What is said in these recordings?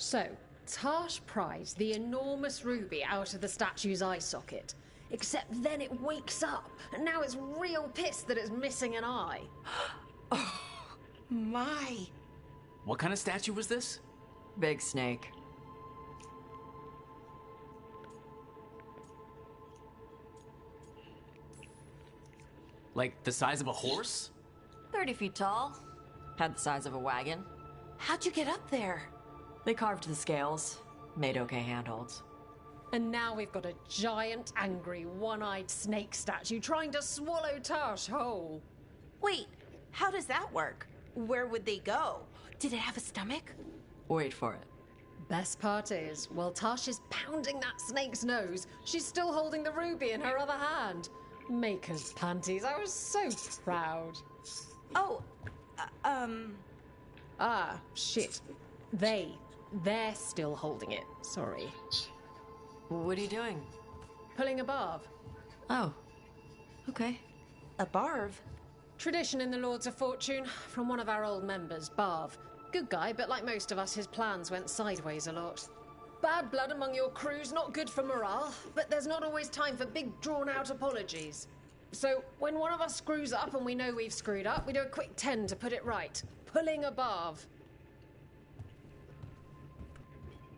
So, Taash pries the enormous ruby out of the statue's eye socket. Except then it wakes up, and now it's real pissed that it's missing an eye. Oh, my. What kind of statue was this? Big snake. Like the size of a horse? 30 feet tall. Had the size of a wagon. How'd you get up there? They carved the scales. Made okay handholds. And now we've got a giant, angry, one-eyed snake statue trying to swallow Taash whole. Wait, how does that work? Where would they go? Did it have a stomach? Wait for it. Best part is, while Taash is pounding that snake's nose, she's still holding the ruby in her other hand. Maker's panties, I was so proud. Oh, Ah, shit. They're still holding it, sorry. What are you doing? Pulling a barb. Oh. Okay. a barv? Tradition in the Lords of Fortune, from one of our old members, Barv. Good guy, but like most of us, his plans went sideways a lot. Bad blood among your crew's not good for morale, but there's not always time for big, drawn-out apologies. So, when one of us screws up and we know we've screwed up, we do a quick 10 to put it right. Pulling a barv.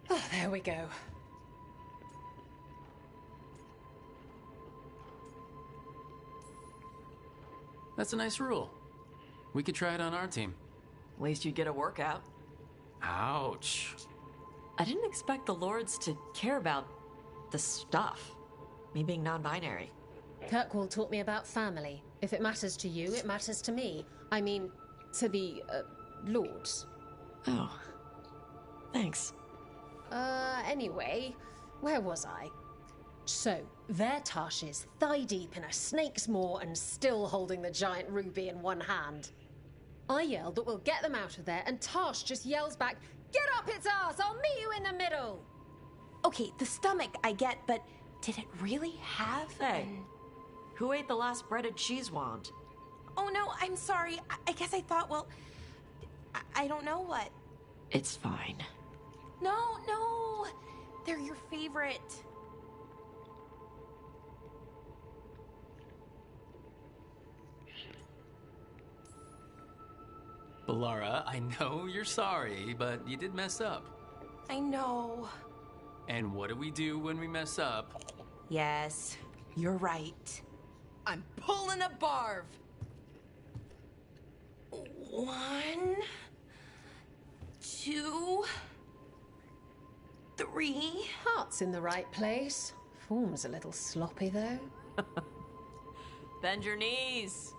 Oh, there we go. That's a nice rule. We could try it on our team. At least you'd get a workout. Ouch. I didn't expect the Lords to care about the stuff. Me being non-binary. Kirkwall taught me about family. If it matters to you, it matters to me. I mean, to the, Lords. Oh. Thanks. Anyway, where was I? So, there Taash is, thigh-deep in a snake's maw and still holding the giant ruby in one hand. I yell that we'll get them out of there, and Taash just yells back, "Get up its ass! I'll meet you in the middle!" Okay, the stomach I get, but did it really have Hey, who ate the last breaded cheese wand? Oh no, I'm sorry. I guess I thought, well, I don't know what. It's fine. No, they're your favorite. Bellara, I know you're sorry, but you did mess up. I know. And what do we do when we mess up? Yes, you're right. I'm pulling a barv. 1, 2, 3. Heart's in the right place. Form's a little sloppy, though. Bend your knees.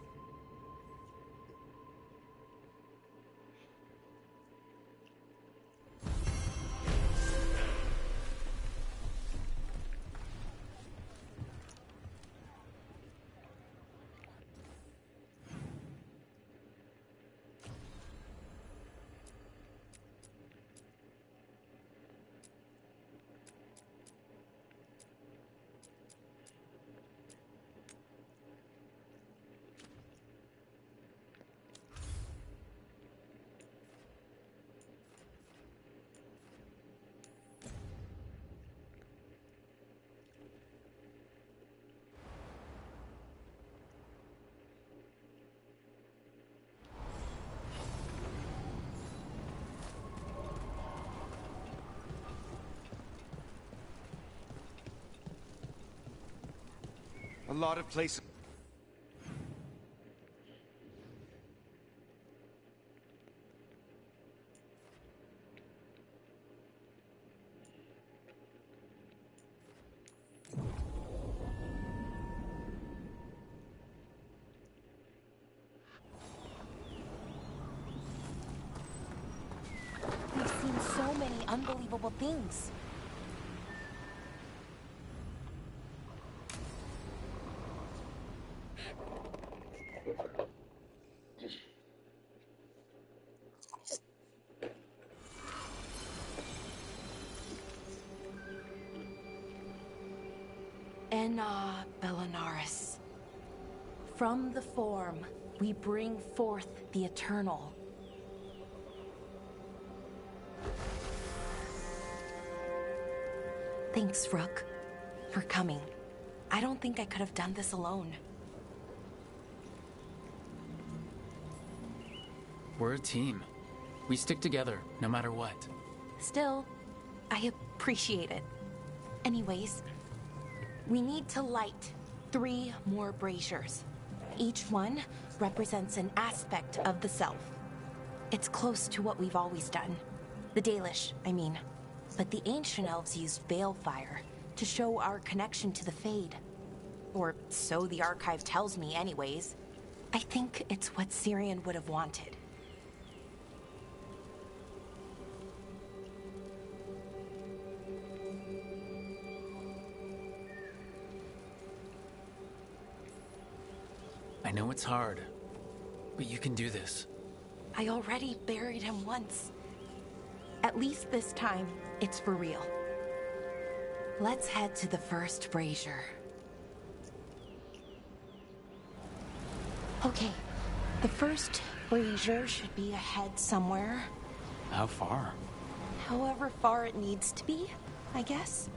A lot of places. We've seen so many unbelievable things. Enna Bellanaris. From the form, we bring forth the eternal. Thanks, Rook, for coming. I don't think I could have done this alone. We're a team. We stick together, no matter what. Still, I appreciate it. Anyways, we need to light 3 more braziers. Each one represents an aspect of the self. It's close to what we've always done. The Dalish, I mean. But the ancient elves used Veilfire to show our connection to the Fade. Or so the archive tells me anyways. I think it's what Cyrian would have wanted. I know it's hard, but you can do this. I already buried him once. At least this time, it's for real. Let's head to the first brazier. Okay, the first brazier should be ahead somewhere. How far? However far it needs to be, I guess.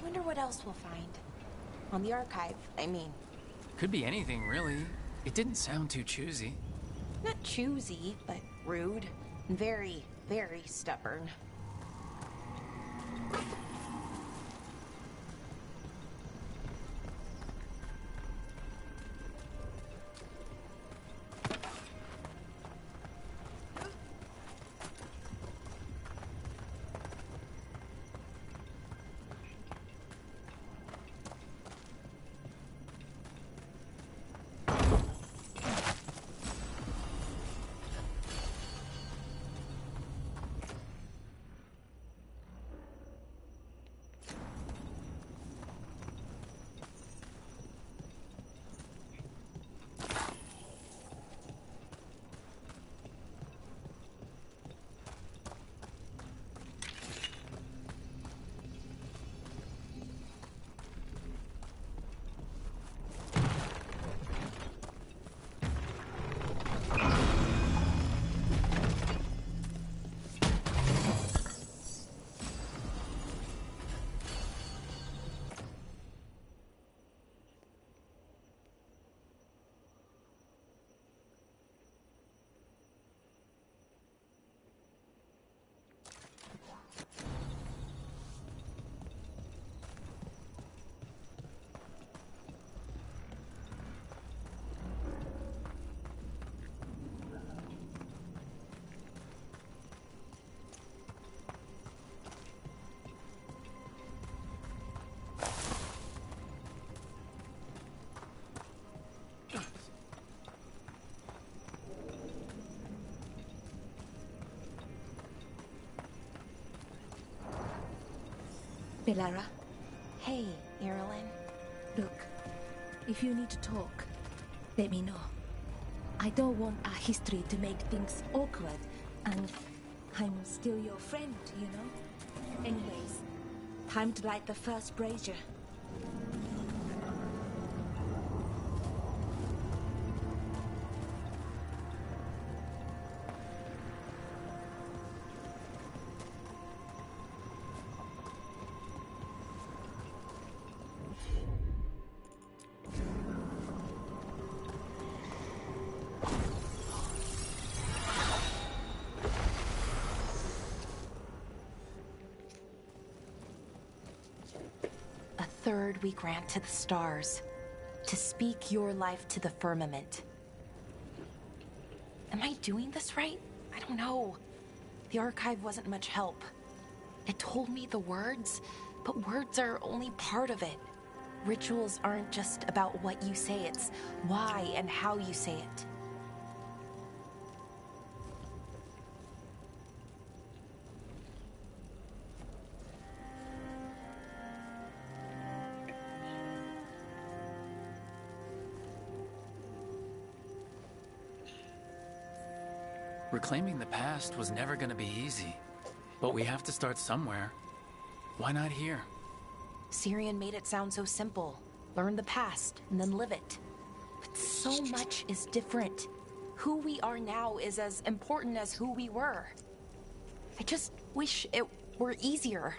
Wonder what else we'll find. On the archive, I mean. Could be anything, really. It didn't sound too choosy. Not choosy, but rude. And very, very stubborn. Bellara, Hey, Irilyn. look, if you need to talk, let me know. I don't want our history to make things awkward, and I'm still your friend, you know? Anyways, time to light the first brazier. Third we grant to the stars, to speak your life to the firmament. Am I doing this right? I don't know. The archive wasn't much help. It told me the words, but words are only part of it. Rituals aren't just about what you say, it's why and how you say it. Reclaiming the past was never gonna be easy. But we have to start somewhere. Why not here? Cyrian made it sound so simple. Learn the past, and then live it. But so much is different. Who we are now is as important as who we were. I just wish it were easier.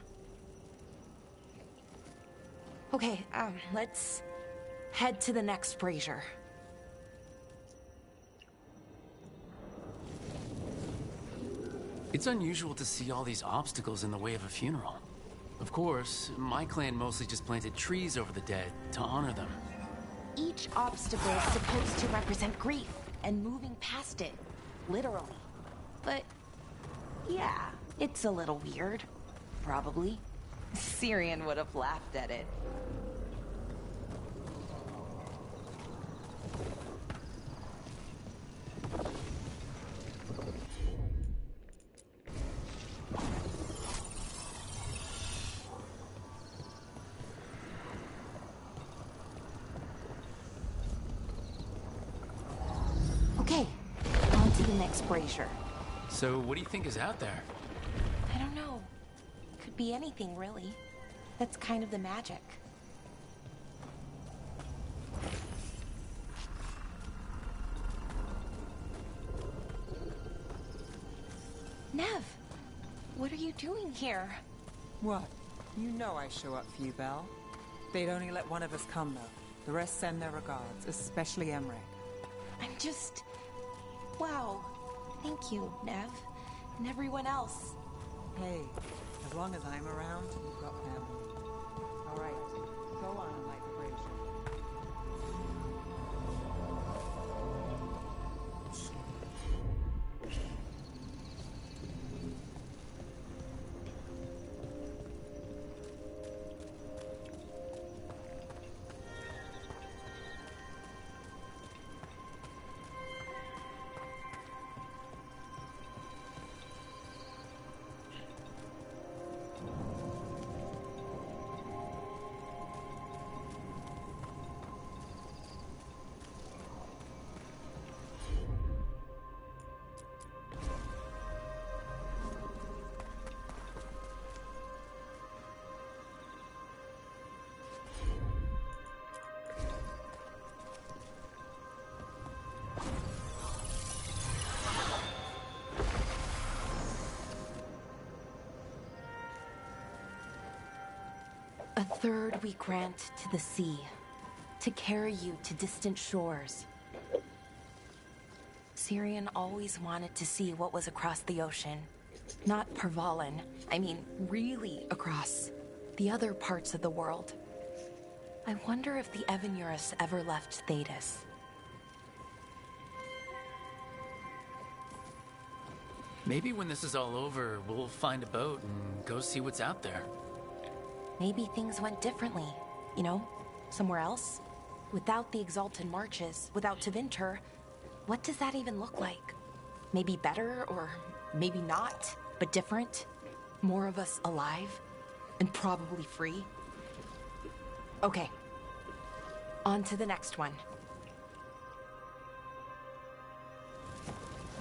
Okay, let's head to the next brazier. It's unusual to see all these obstacles in the way of a funeral. Of course, my clan mostly just planted trees over the dead to honor them. Each obstacle is supposed to represent grief and moving past it, literally. But, yeah, it's a little weird. Probably. Cyrian would have laughed at it. Okay, on to the next brazier. So what do you think is out there? I don't know. Could be anything, really. That's kind of the magic. Nev, what are you doing here? What? You know I show up for you, Belle. They'd only let one of us come, though. The rest send their regards, especially Emmerich. I'm just... Wow. Thank you, Nev. And everyone else. Hey, as long as I'm around, you've got family. All right, go on and light the brazier. A third we grant to the sea, to carry you to distant shores. Cyrian always wanted to see what was across the ocean. Not Pervalin, I mean really across. The other parts of the world. I wonder if the Evanurus ever left Thedas. Maybe when this is all over, we'll find a boat and go see what's out there. Maybe things went differently, you know, somewhere else. Without the Exalted Marches, without Tevinter, what does that even look like? Maybe better, or maybe not, but different? More of us alive, and probably free? Okay, on to the next one.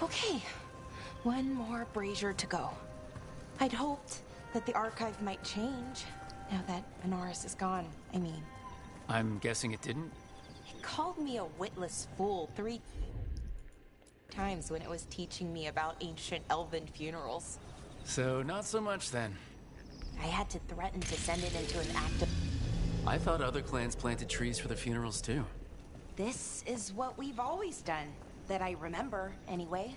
Okay, one more brazier to go. I'd hoped that the archive might change. Now that Anaris is gone, I mean. I'm guessing it didn't? It called me a witless fool 3 times when it was teaching me about ancient elven funerals. So, not so much then. I had to threaten to send it into an act of... I thought other clans planted trees for their funerals too. This is what we've always done. That I remember, anyway.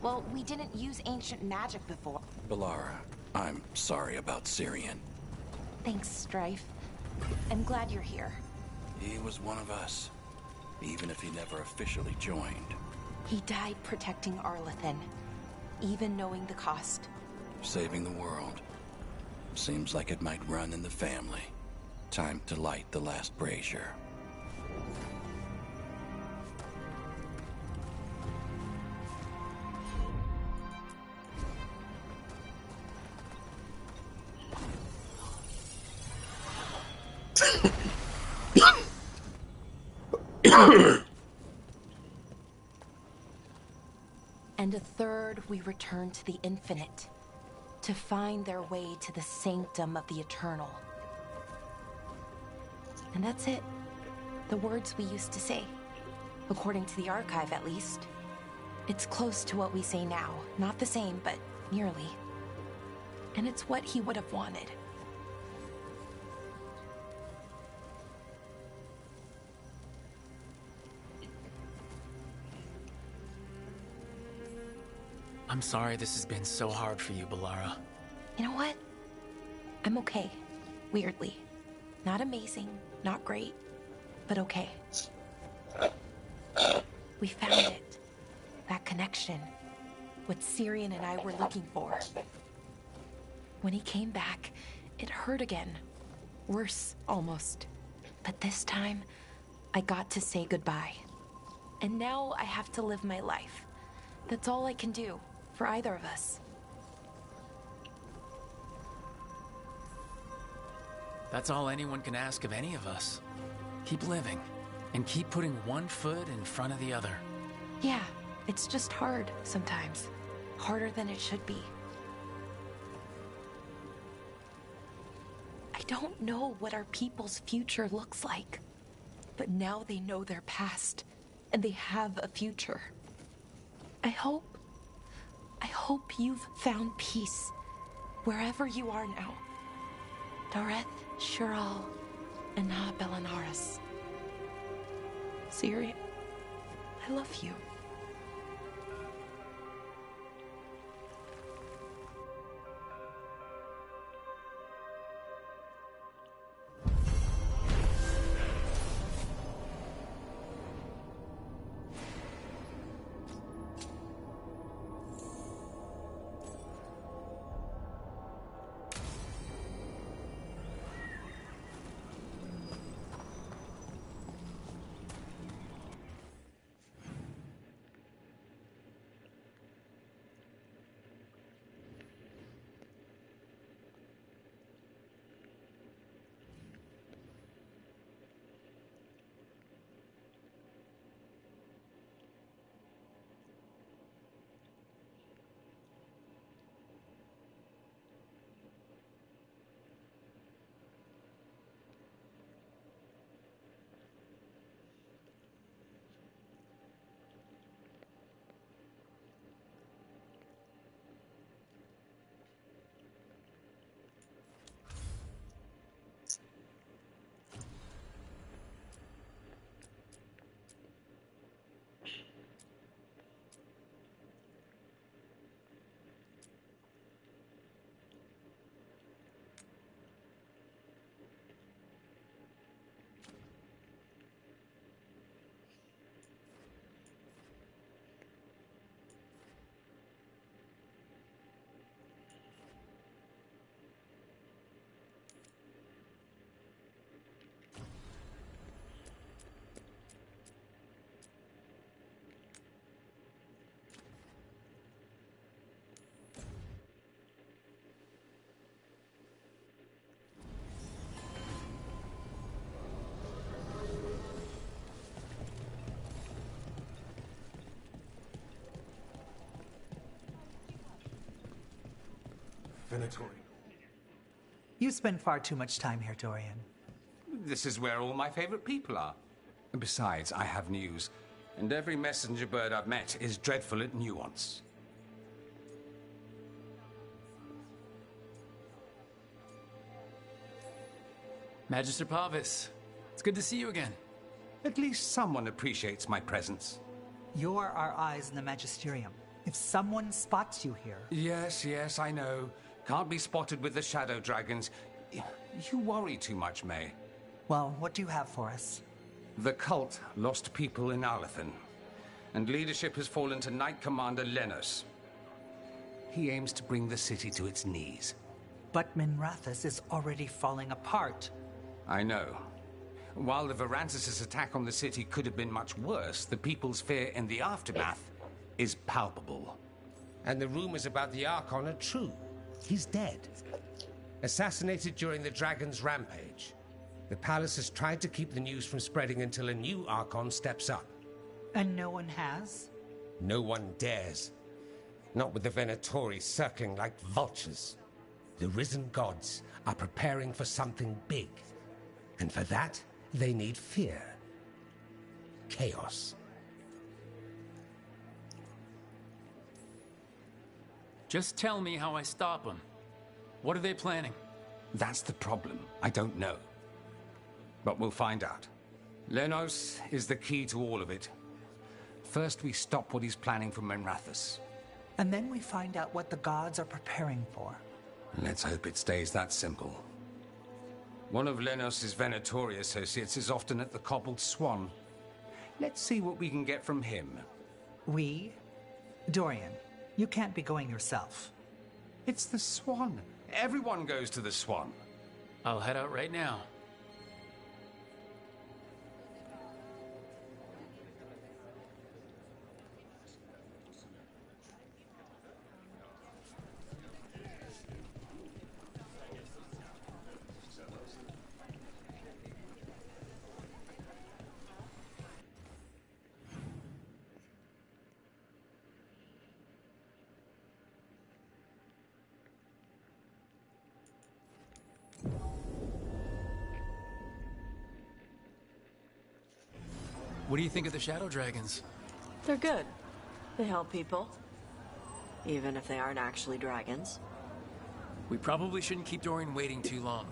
Well, we didn't use ancient magic before. Bellara, I'm sorry about Cyrian. Thanks, Strife. I'm glad you're here. He was one of us, even if he never officially joined. He died protecting Arlathan, even knowing the cost. Saving the world. Seems like it might run in the family. Time to light the last brazier. And a third we return to the infinite, to find their way to the sanctum of the eternal. And that's it. The words we used to say. According to the archive, at least. It's close to what we say now. Not the same, but nearly. And it's what he would have wanted. I'm sorry this has been so hard for you, Bellara. You know what? I'm okay. Weirdly. Not amazing, not great, but okay. We found it. That connection. What Cyrian and I were looking for. When he came back, it hurt again. Worse, almost. But this time, I got to say goodbye. And now I have to live my life. That's all I can do, for either of us. That's all anyone can ask of any of us. Keep living, and keep putting one foot in front of the other. Yeah, it's just hard sometimes. Harder than it should be. I don't know what our people's future looks like. But now they know their past, and they have a future. I hope you've found peace, wherever you are now. Dareth, Shural, and Ha Belanaris. Cyrian, I love you. You spend far too much time here, Dorian. This is where all my favorite people are. And besides, I have news. And every messenger bird I've met is dreadful at nuance. Magister Pavis, it's good to see you again. At least someone appreciates my presence. You're our eyes in the Magisterium. If someone spots you here... Yes, I know. Can't be spotted with the shadow dragons. You worry too much, May. Well, what do you have for us? The cult lost people in Arlathan, and leadership has fallen to Knight Commander Lenos. He aims to bring the city to its knees. But Minrathous is already falling apart. I know. While the Varantis' attack on the city could have been much worse, the people's fear in the aftermath is palpable. And the rumors about the Archon are true. He's dead. Assassinated during the Dragon's rampage. The palace has tried to keep the news from spreading until a new Archon steps up. And no one has? No one dares. Not with the Venatori circling like vultures. The risen gods are preparing for something big. And for that, they need fear. Chaos. Just tell me how I stop them. What are they planning? That's the problem. I don't know. But we'll find out. Lenos is the key to all of it. First, we stop what he's planning for Menrathus. And then we find out what the gods are preparing for. Let's hope it stays that simple. One of Lenos' Venatori associates is often at the Cobbled Swan. Let's see what we can get from him. We? Dorian, you can't be going yourself. It's the Swan. Everyone goes to the Swan. I'll head out right now. What do you think of the Shadow Dragons? They're good. They help people. Even if they aren't actually dragons. We probably shouldn't keep Dorian waiting too long.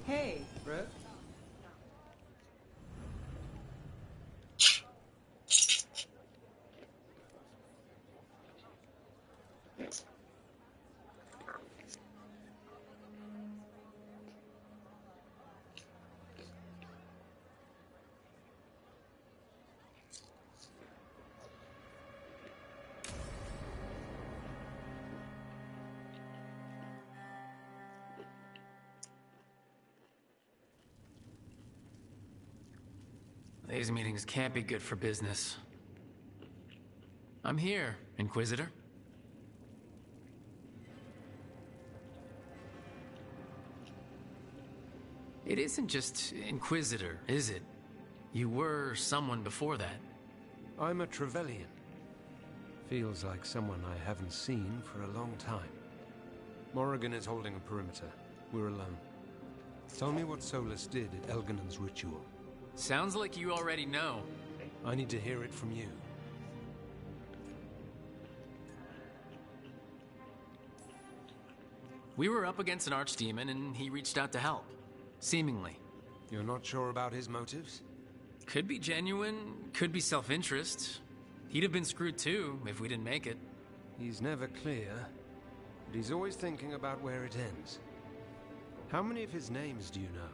Hey, bro. These meetings can't be good for business. I'm here, Inquisitor. It isn't just Inquisitor, is it? You were someone before that. I'm a Trevelyan. Feels like someone I haven't seen for a long time. Morrigan is holding a perimeter. We're alone. Tell me what Solus did at Elginan's ritual. Sounds like you already know. I need to hear it from you. We were up against an archdemon and he reached out to help. Seemingly. You're not sure about his motives? Could be genuine, could be self-interest. He'd have been screwed too if we didn't make it. He's never clear, but he's always thinking about where it ends. How many of his names do you know?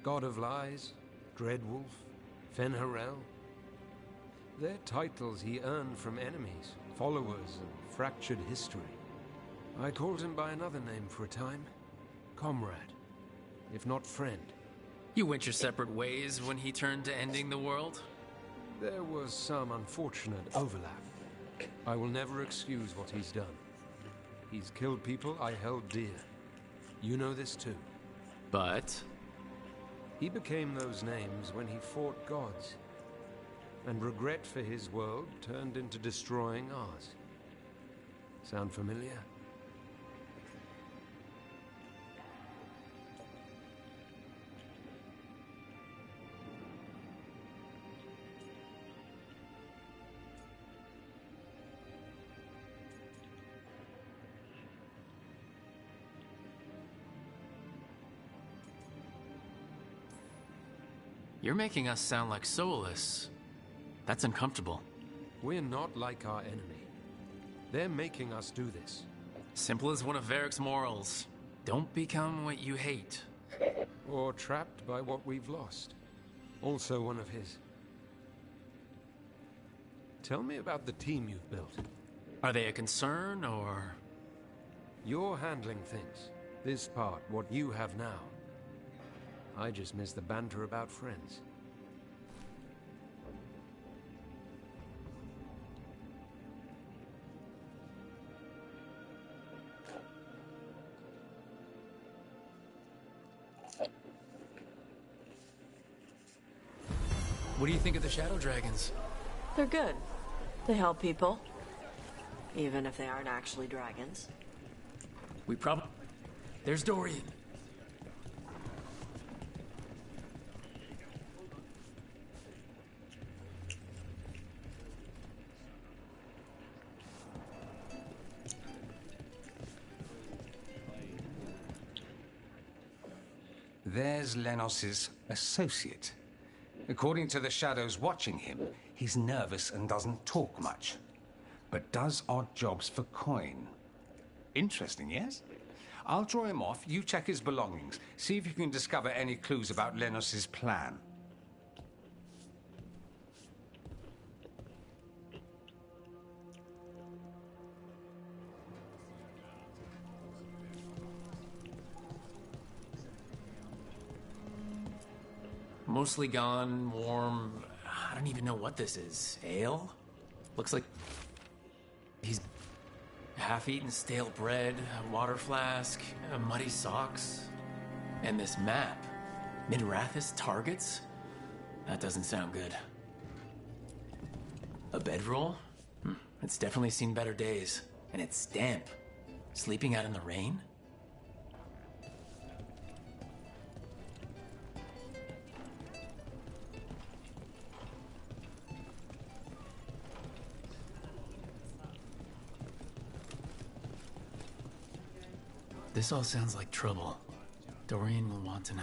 God of Lies? Dreadwolf? Fen'Harel? They're titles he earned from enemies, followers of fractured history. I called him by another name for a time. Comrade, if not friend. You went your separate ways when he turned to ending the world? There was some unfortunate overlap. I will never excuse what he's done. He's killed people I held dear. You know this too. But? He became those names when he fought gods. And regret for his world turned into destroying ours. Sound familiar? You're making us sound like soulless. That's uncomfortable. We're not like our enemy. They're making us do this. Simple as one of Varric's morals. Don't become what you hate. Or trapped by what we've lost. Also one of his. Tell me about the team you've built. Are they a concern, or...? You're handling things. This part, what you have now. I just miss the banter about friends. What do you think of the Shadow Dragons? They're good. They help people. Even if they aren't actually dragons. There's Dorian. There's Lenos's associate. According to the shadows watching him, he's nervous and doesn't talk much, but does odd jobs for coin. Interesting, yes? I'll draw him off, you check his belongings, see if you can discover any clues about Lenos's plan. Mostly gone, warm. I don't even know what this is. Ale? Looks like he's half-eaten stale bread, a water flask, muddy socks, and this map. Minrathous targets? That doesn't sound good. A bedroll? It's definitely seen better days. And it's damp. Sleeping out in the rain? This all sounds like trouble. Dorian will want to know.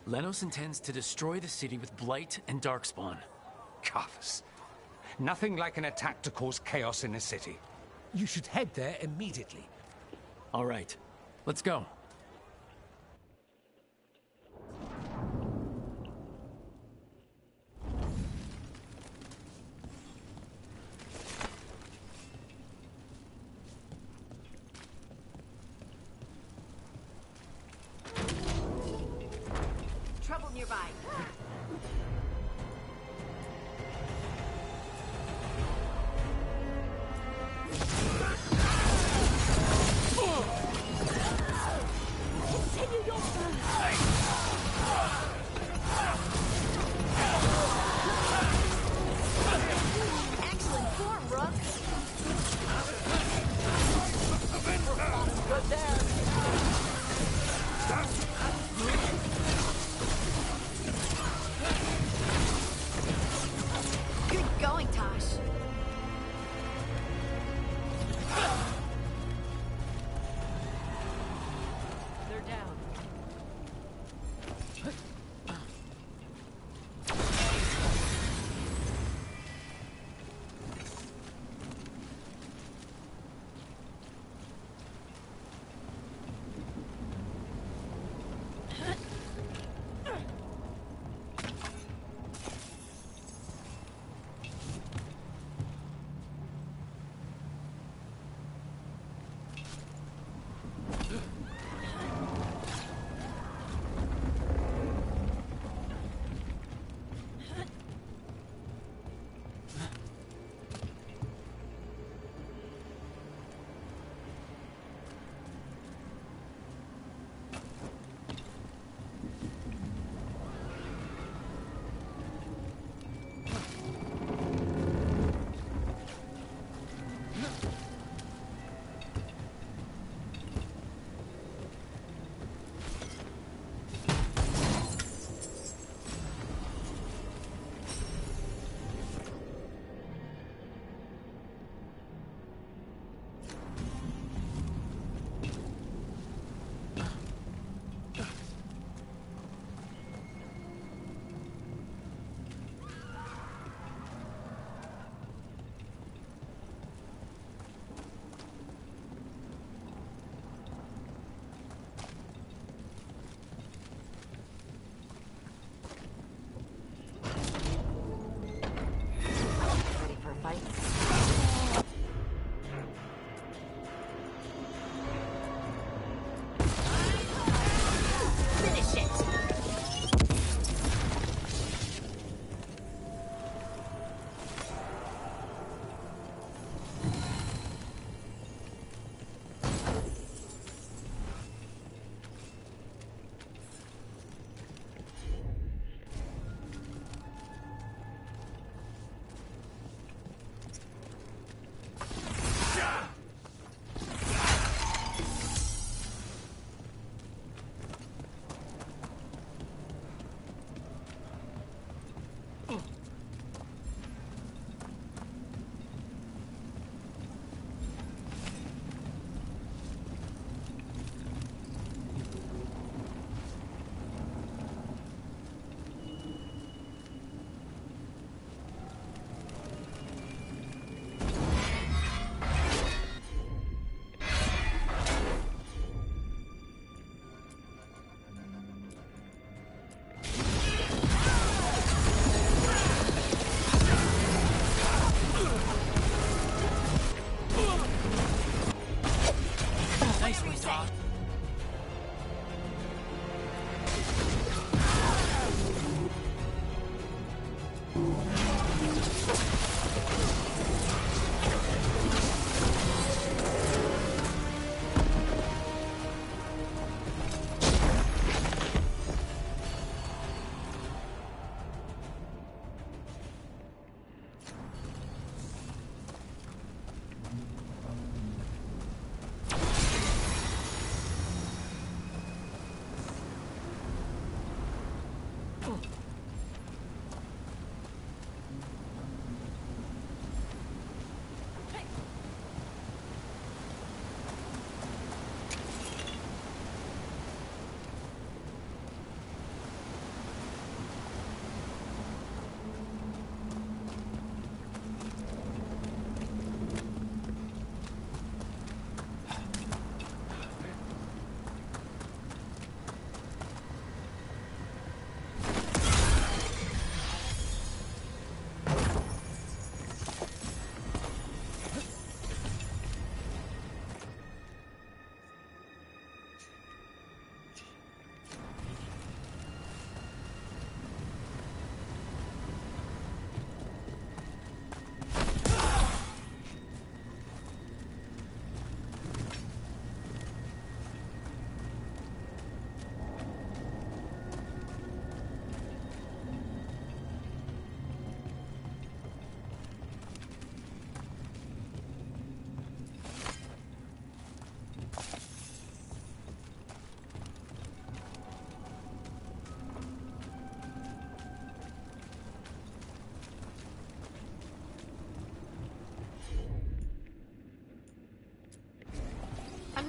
Lenos intends to destroy the city with Blight and Darkspawn. Carthus. Nothing like an attack to cause chaos in the city. You should head there immediately. All right, let's go. Trouble nearby. Good going, Taash. They're down.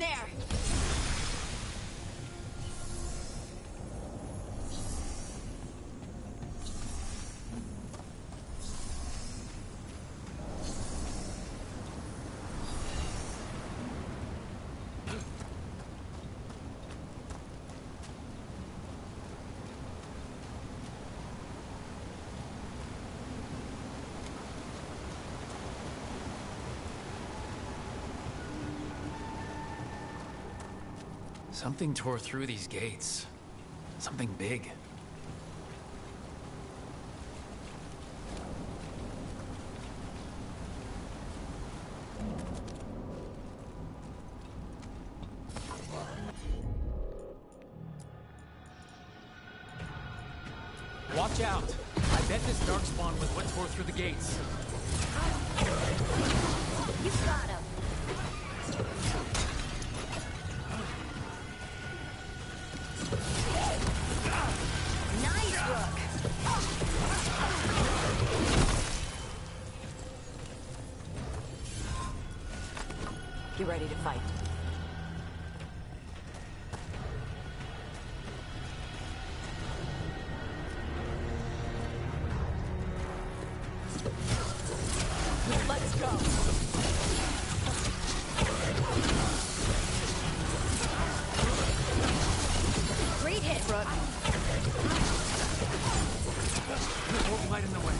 there! Something tore through these gates. Something big. Watch out! I bet this darkspawn was what tore through the gates. You got him. Get ready to fight. Let's go! Great hit, Rook. Hold light in the way.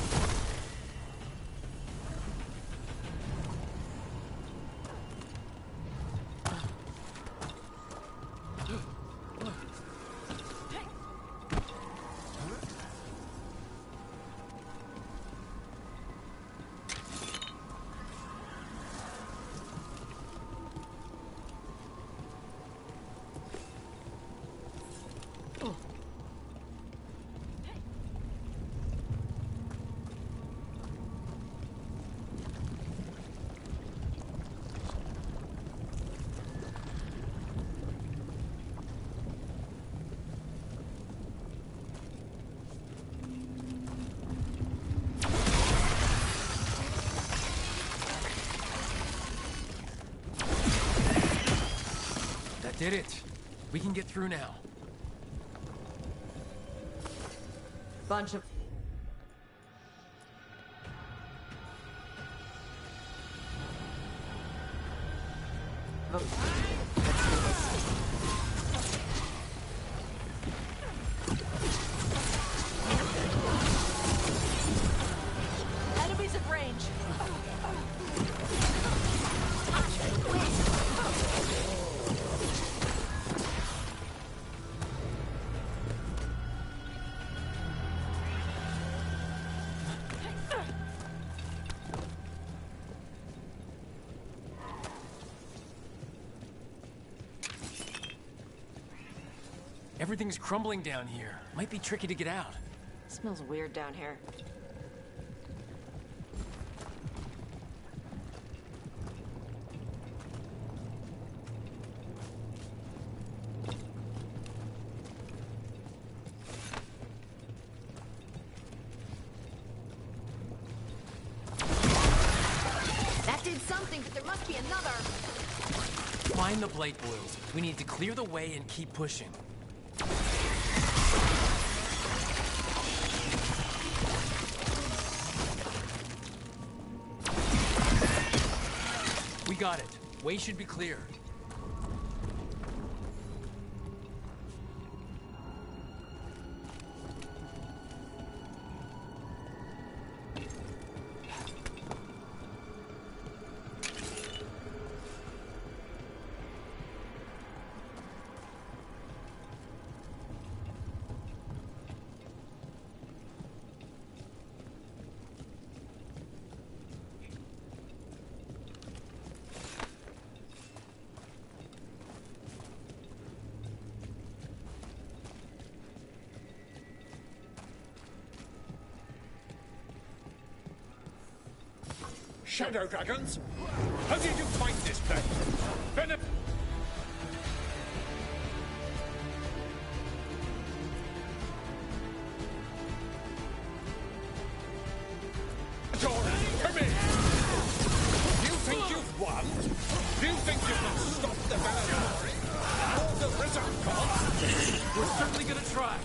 Did it. We can get through now. Bunch of... Enemies at range. Everything's crumbling down here. Might be tricky to get out. Smells weird down here. That did something, but there must be another. Find the blight boils. We need to clear the way and keep pushing. We got it. Way should be clear. Shadow dragons? How did you find this place? Venom... Come in! You think you've won? You think you can stop the Bellara? try.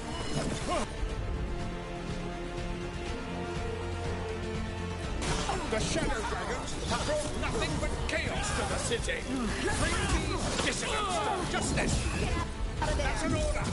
The Shadow Dragons have brought nothing but chaos to the city. Bring these dissidents to justice. That's an order.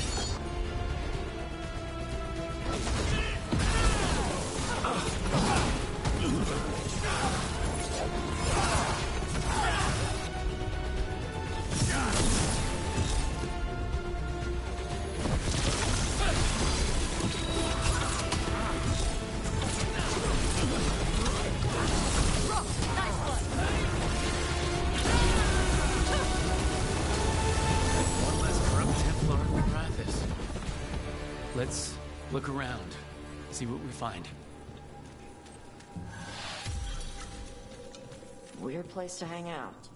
Let's look around, see what we find. Weird place to hang out.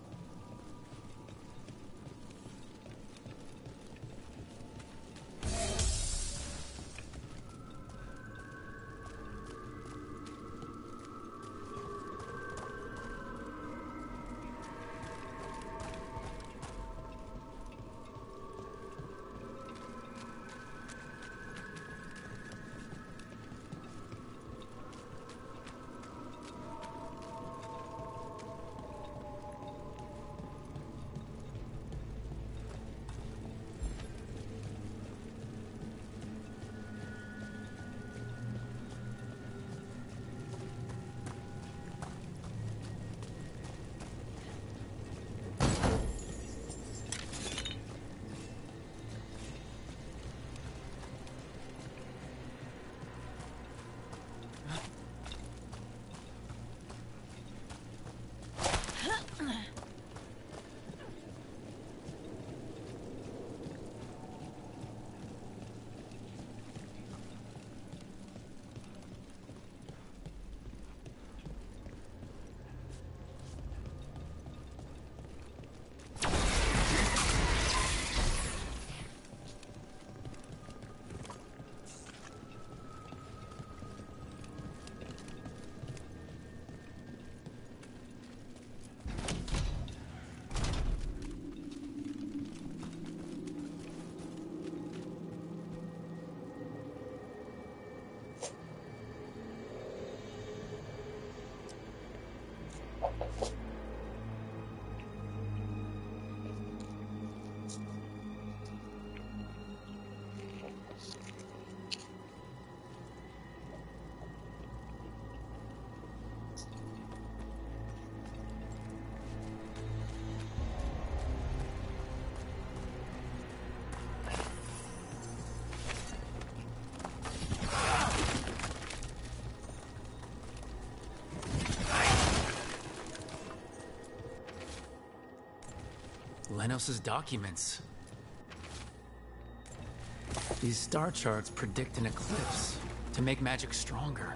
Lenos's documents. These star charts predict an eclipse to make magic stronger.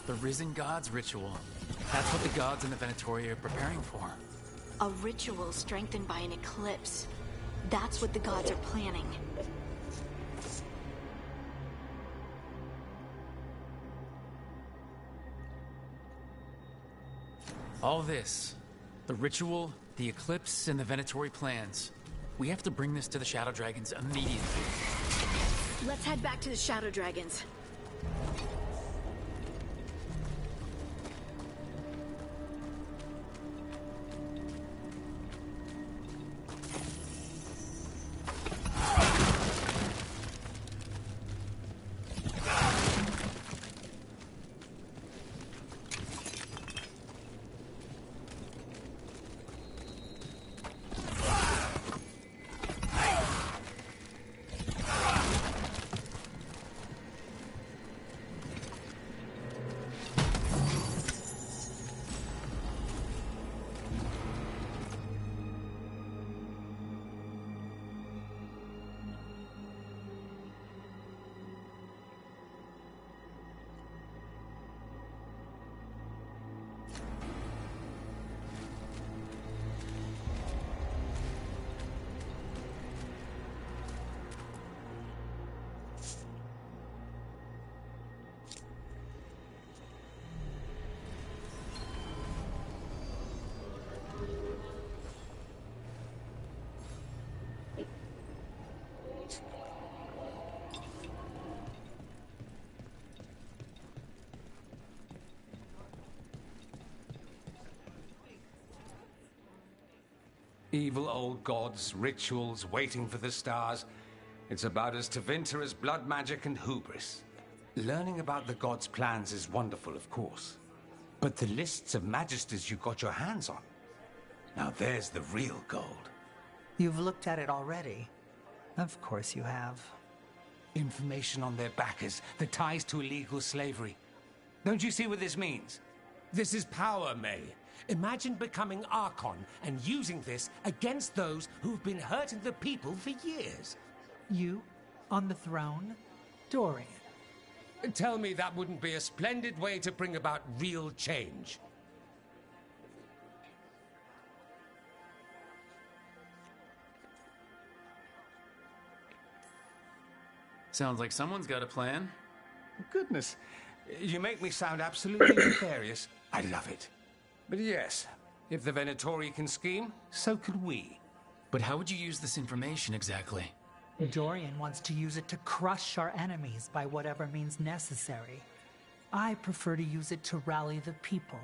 The Risen Gods ritual. That's what the gods in the Venatori are preparing for. A ritual strengthened by an eclipse. That's what the gods are planning. All this, the ritual, the eclipse, and the Venatori plans. We have to bring this to the Shadow Dragons immediately. Let's head back to the Shadow Dragons. Evil old gods, rituals, waiting for the stars. It's about as Tevinter as blood magic and hubris. Learning about the gods' plans is wonderful, of course. But the lists of magisters you got your hands on, now there's the real gold. You've looked at it already. Of course you have. Information on their backers, the ties to illegal slavery. Don't you see what this means? This is power, May. Imagine becoming Archon and using this against those who've been hurting the people for years. You, on the throne, Dorian. Tell me that wouldn't be a splendid way to bring about real change. Sounds like someone's got a plan. Goodness, you make me sound absolutely nefarious. I love it. But yes, if the Venatori can scheme, so could we. But how would you use this information exactly? Dorian wants to use it to crush our enemies by whatever means necessary. I prefer to use it to rally the people.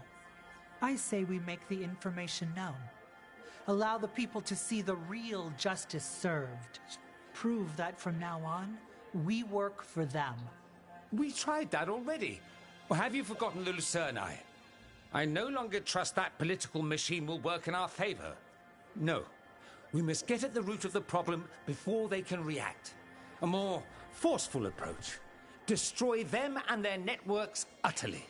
I say we make the information known. Allow the people to see the real justice served. Prove that from now on, we work for them. We tried that already. Or have you forgotten the Lucerni? I no longer trust that political machine will work in our favor. No. We must get at the root of the problem before they can react. A more forceful approach. Destroy them and their networks utterly.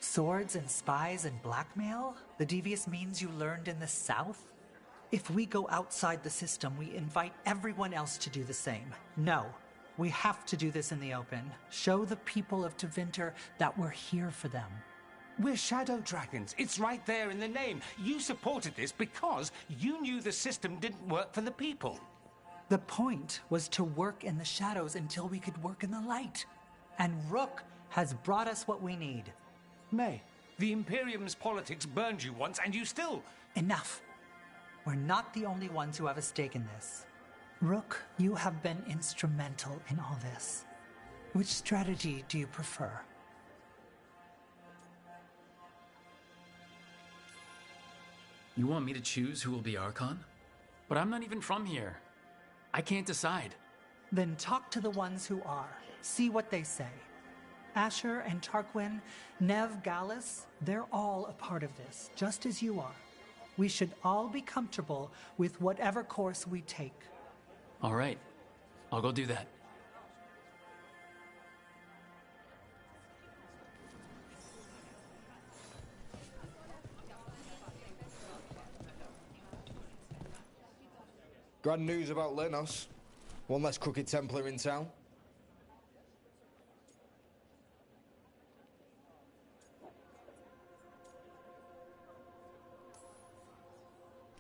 Swords and spies and blackmail? The devious means you learned in the South? If we go outside the system, we invite everyone else to do the same. No. We have to do this in the open. Show the people of Tevinter that we're here for them. We're shadow dragons. It's right there in the name. You supported this because you knew the system didn't work for the people. The point was to work in the shadows until we could work in the light. And Rook has brought us what we need. May, the Imperium's politics burned you once and you still... Enough. We're not the only ones who have a stake in this. Rook, you have been instrumental in all this. Which strategy do you prefer? You want me to choose who will be Archon? But I'm not even from here. I can't decide. Then talk to the ones who are. See what they say. Asher and Tarquin, Nev, Gallus, they're all a part of this, just as you are. We should all be comfortable with whatever course we take. All right. I'll go do that. Grand news about Lenos. One less crooked Templar in town.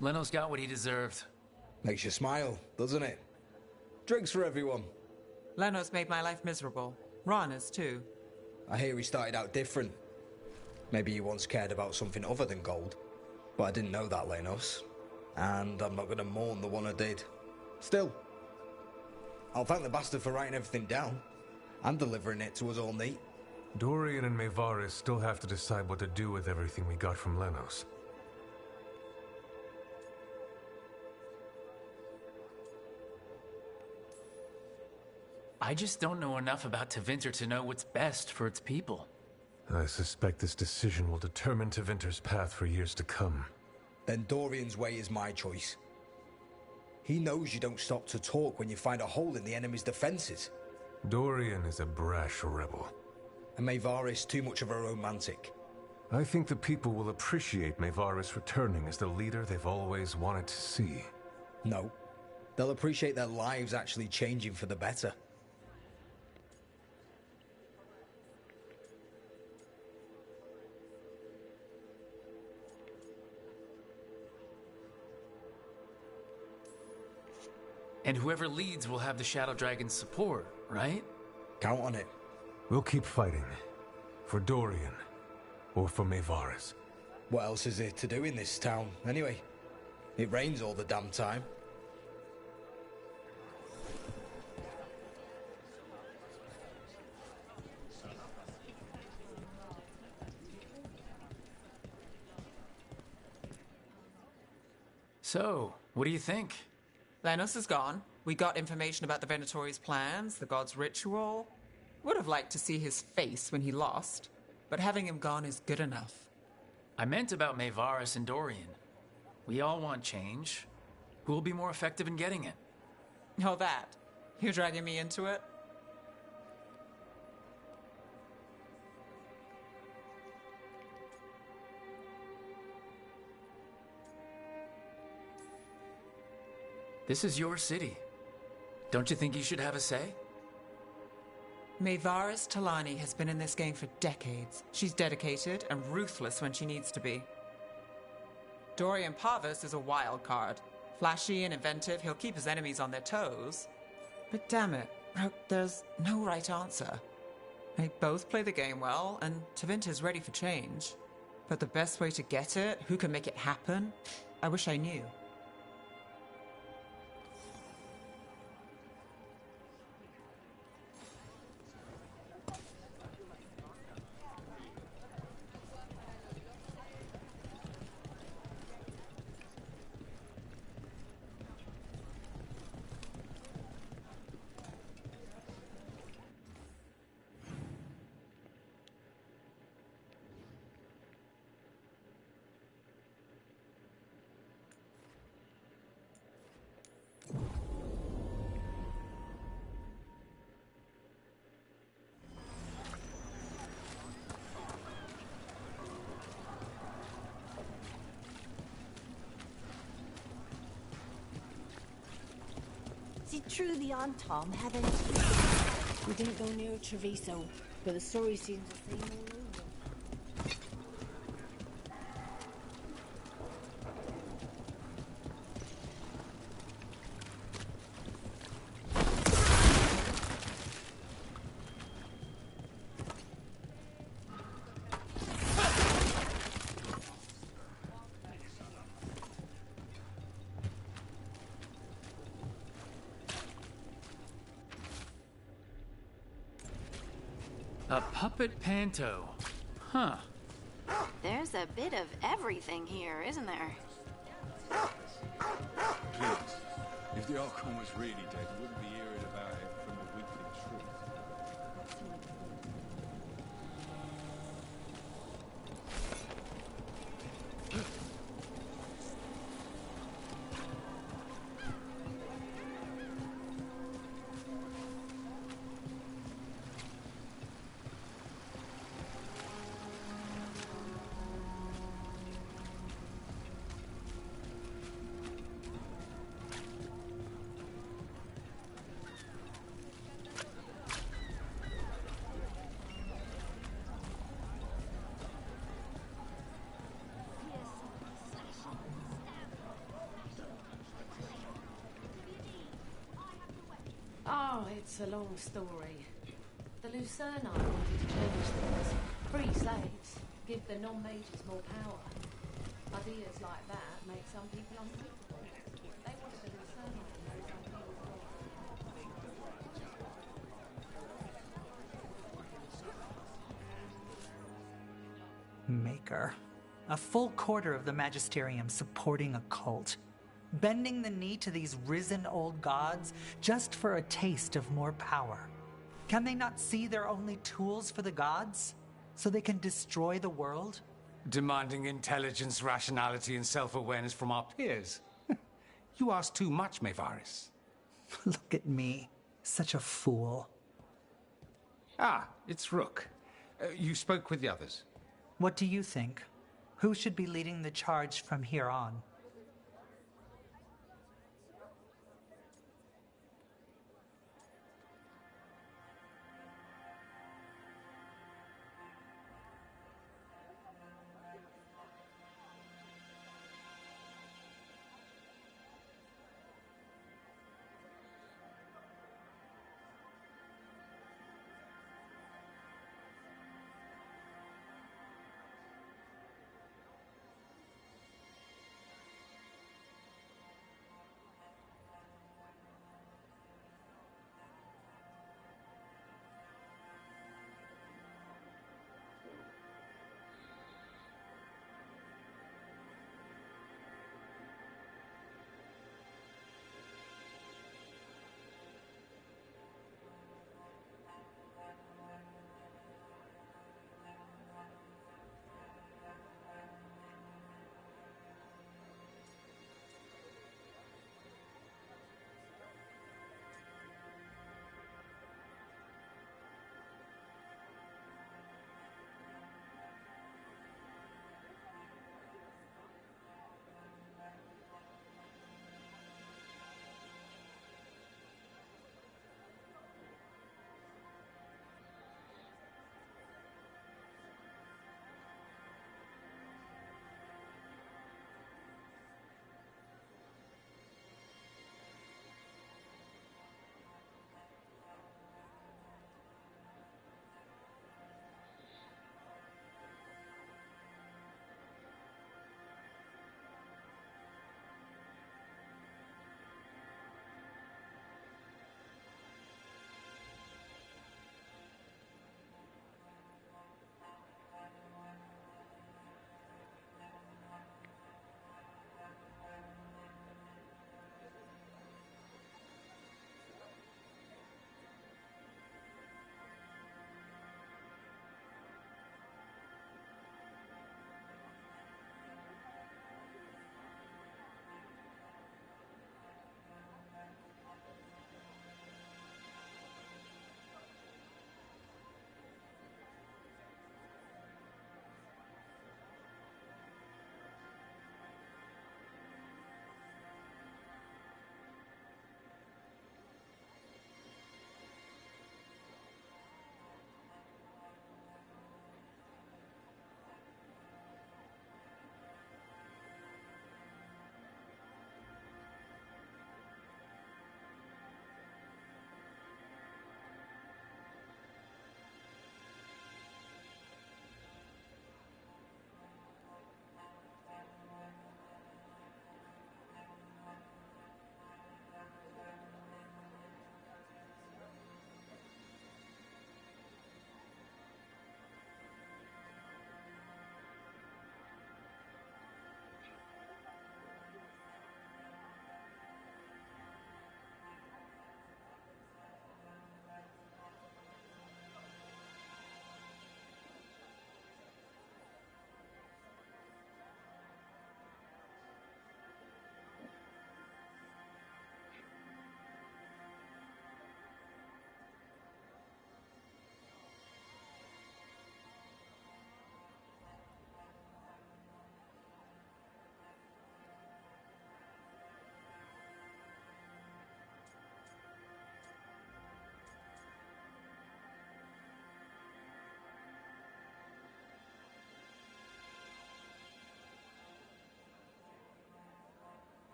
Lenos got what he deserved. Makes you smile, doesn't it? Drinks for everyone. Lenos made my life miserable. Rana's too. I hear he started out different. Maybe he once cared about something other than gold. But I didn't know that, Lenos. And I'm not going to mourn the one I did. Still, I'll thank the bastard for writing everything down. And delivering it to us all neat. Dorian and Mayvaris still have to decide what to do with everything we got from Lenos. I just don't know enough about Tevinter to know what's best for its people. I suspect this decision will determine Tevinter's path for years to come. Then Dorian's way is my choice. He knows you don't stop to talk when you find a hole in the enemy's defenses. Dorian is a brash rebel. And Mayvaris too much of a romantic. I think the people will appreciate Mayvaris returning as the leader they've always wanted to see. No. They'll appreciate their lives actually changing for the better. And whoever leads will have the Shadow Dragon's support, right? Count on it. We'll keep fighting. For Dorian. Or for Mayvaris. What else is there to do in this town, anyway? It rains all the damn time. So, What do you think? Lenos is gone. We got information about the Venatori's plans, the god's ritual. Would have liked to see his face when he lost, but having him gone is good enough. I meant about Maevaris and Dorian. We all want change. Who will be more effective in getting it? Oh, that. You're dragging me into it? This is your city. Don't you think you should have a say? Maevaris Talani has been in this game for decades. She's dedicated and ruthless when she needs to be. Dorian Parvis is a wild card. Flashy and inventive, he'll keep his enemies on their toes. But damn it, there's no right answer. They both play the game well, and Tevinter's ready for change. But the best way to get it, who can make it happen, I wish I knew. Is it true the Aunt Tom haven't... We didn't go near Treviso, but the story seems the same all over. A puppet panto. Huh. There's a bit of everything here, isn't there? Please, if the Archon was really dead, you wouldn't be hearing about it from the weekly truth. Oh, it's a long story. The Lucernite wanted to change things. Free slaves, give the non-mages more power. Ideas like that make some people uncomfortable. They wanted the Lucernite to know some people's Maker. A full quarter of the Magisterium supporting a cult. Bending the knee to these risen old gods just for a taste of more power. Can they not see they're only tools for the gods? So they can destroy the world? Demanding intelligence, rationality, and self-awareness from our peers. You ask too much, Maevaris. Look at me. Such a fool. Ah, it's Rook. You spoke with the others. What do you think? Who should be leading the charge from here on?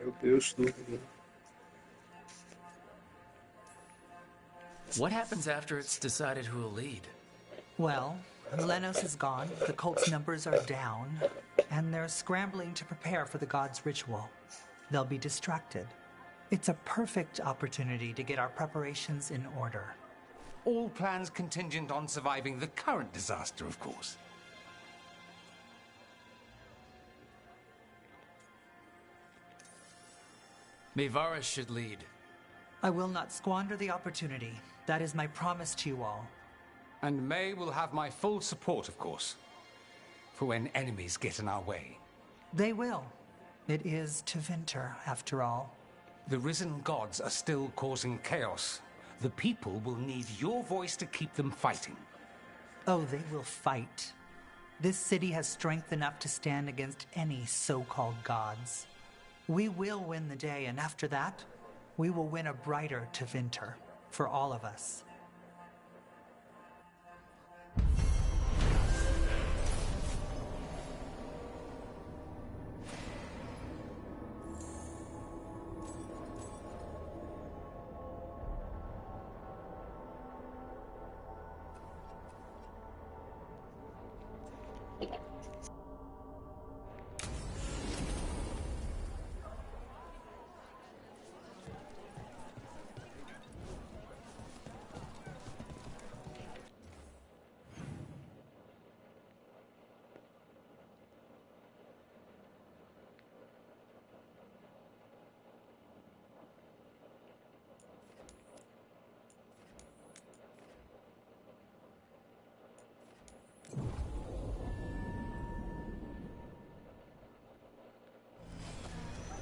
Meu Deus, tudo. What happens after it's decided who will lead? Well, Lenos is gone, the cult's numbers are down, and they're scrambling to prepare for the god's ritual. They'll be distracted. It's a perfect opportunity to get our preparations in order. All plans contingent on surviving the current disaster, of course. Mayvaris should lead. I will not squander the opportunity. That is my promise to you all. And May will have my full support, of course, for when enemies get in our way. They will. It is Tevinter, after all. The risen gods are still causing chaos. The people will need your voice to keep them fighting. Oh, they will fight. This city has strength enough to stand against any so-called gods. We will win the day, and after that, we will win a brighter Tevinter for all of us.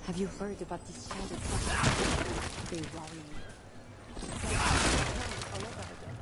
Have you heard about these shadows? They worry me. All over again.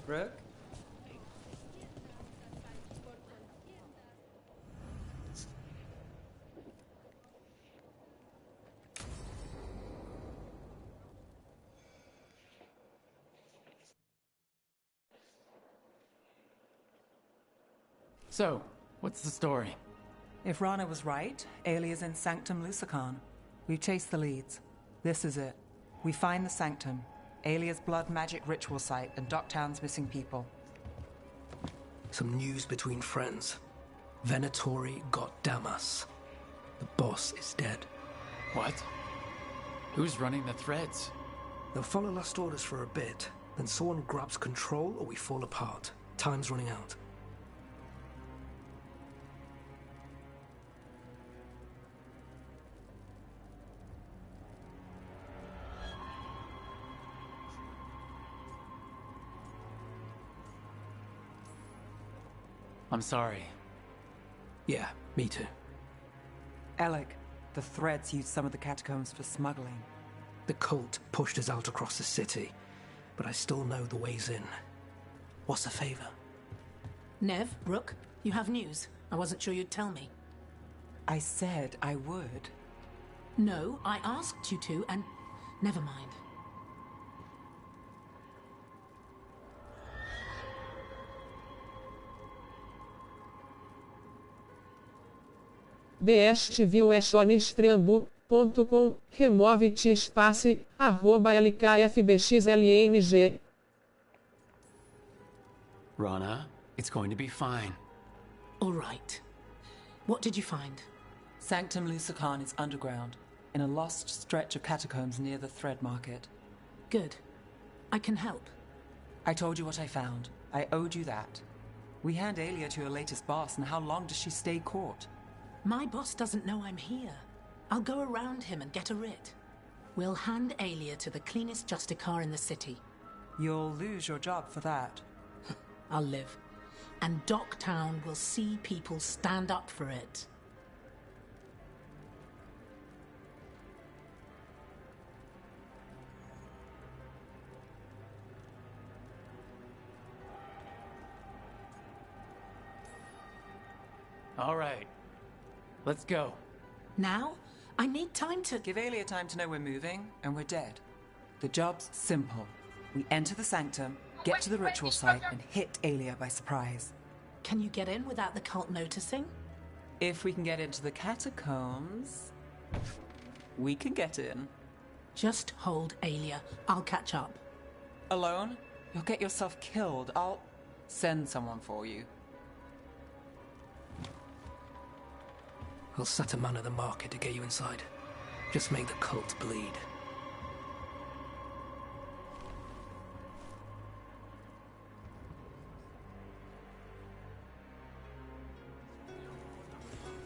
Brooke? So, what's the story? If Rana was right, Ailey is in Sanctum Lusicon. We've chased the leads. This is it. We find the Sanctum, Aelia's blood magic ritual site, and Docktown's missing people. Some news between friends. Venatori got Damas. The boss is dead. What? Who's running the threads? They'll follow last orders for a bit, then someone grabs control or we fall apart. Time's running out. I'm sorry. Yeah, me too. Alec, the threads used some of the catacombs for smuggling. The cult pushed us out across the city, but I still know the ways in. What's the favor? Nev, Rook, you have news. I wasn't sure you'd tell me. I said I would. No, I asked you to, and never mind. dstviu.com, remove-te espaço, @LKFBXLNG. Rana, it's going to be fine. All right. What did you find? Sanctum Lusican is underground, in a lost stretch of catacombs near the Thread Market. Good. I can help. I told you what I found. I owed you that. We hand Aelia to your latest boss, and how long does she stay caught? My boss doesn't know I'm here. I'll go around him and get a writ. We'll hand Aelia to the cleanest Justicar in the city. You'll lose your job for that. I'll live. And Docktown will see people stand up for it. All right. Let's go. Now? I need time to... Give Aelia time to know we're moving, and we're dead. The job's simple. We enter the sanctum, get to the ritual site, and hit Aelia by surprise. Can you get in without the cult noticing? If we can get into the catacombs, we can get in. Just hold Aelia. I'll catch up. Alone? You'll get yourself killed. I'll send someone for you. We'll set a man at the market to get you inside. Just make the cult bleed.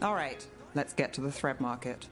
All right, let's get to the Thread Market.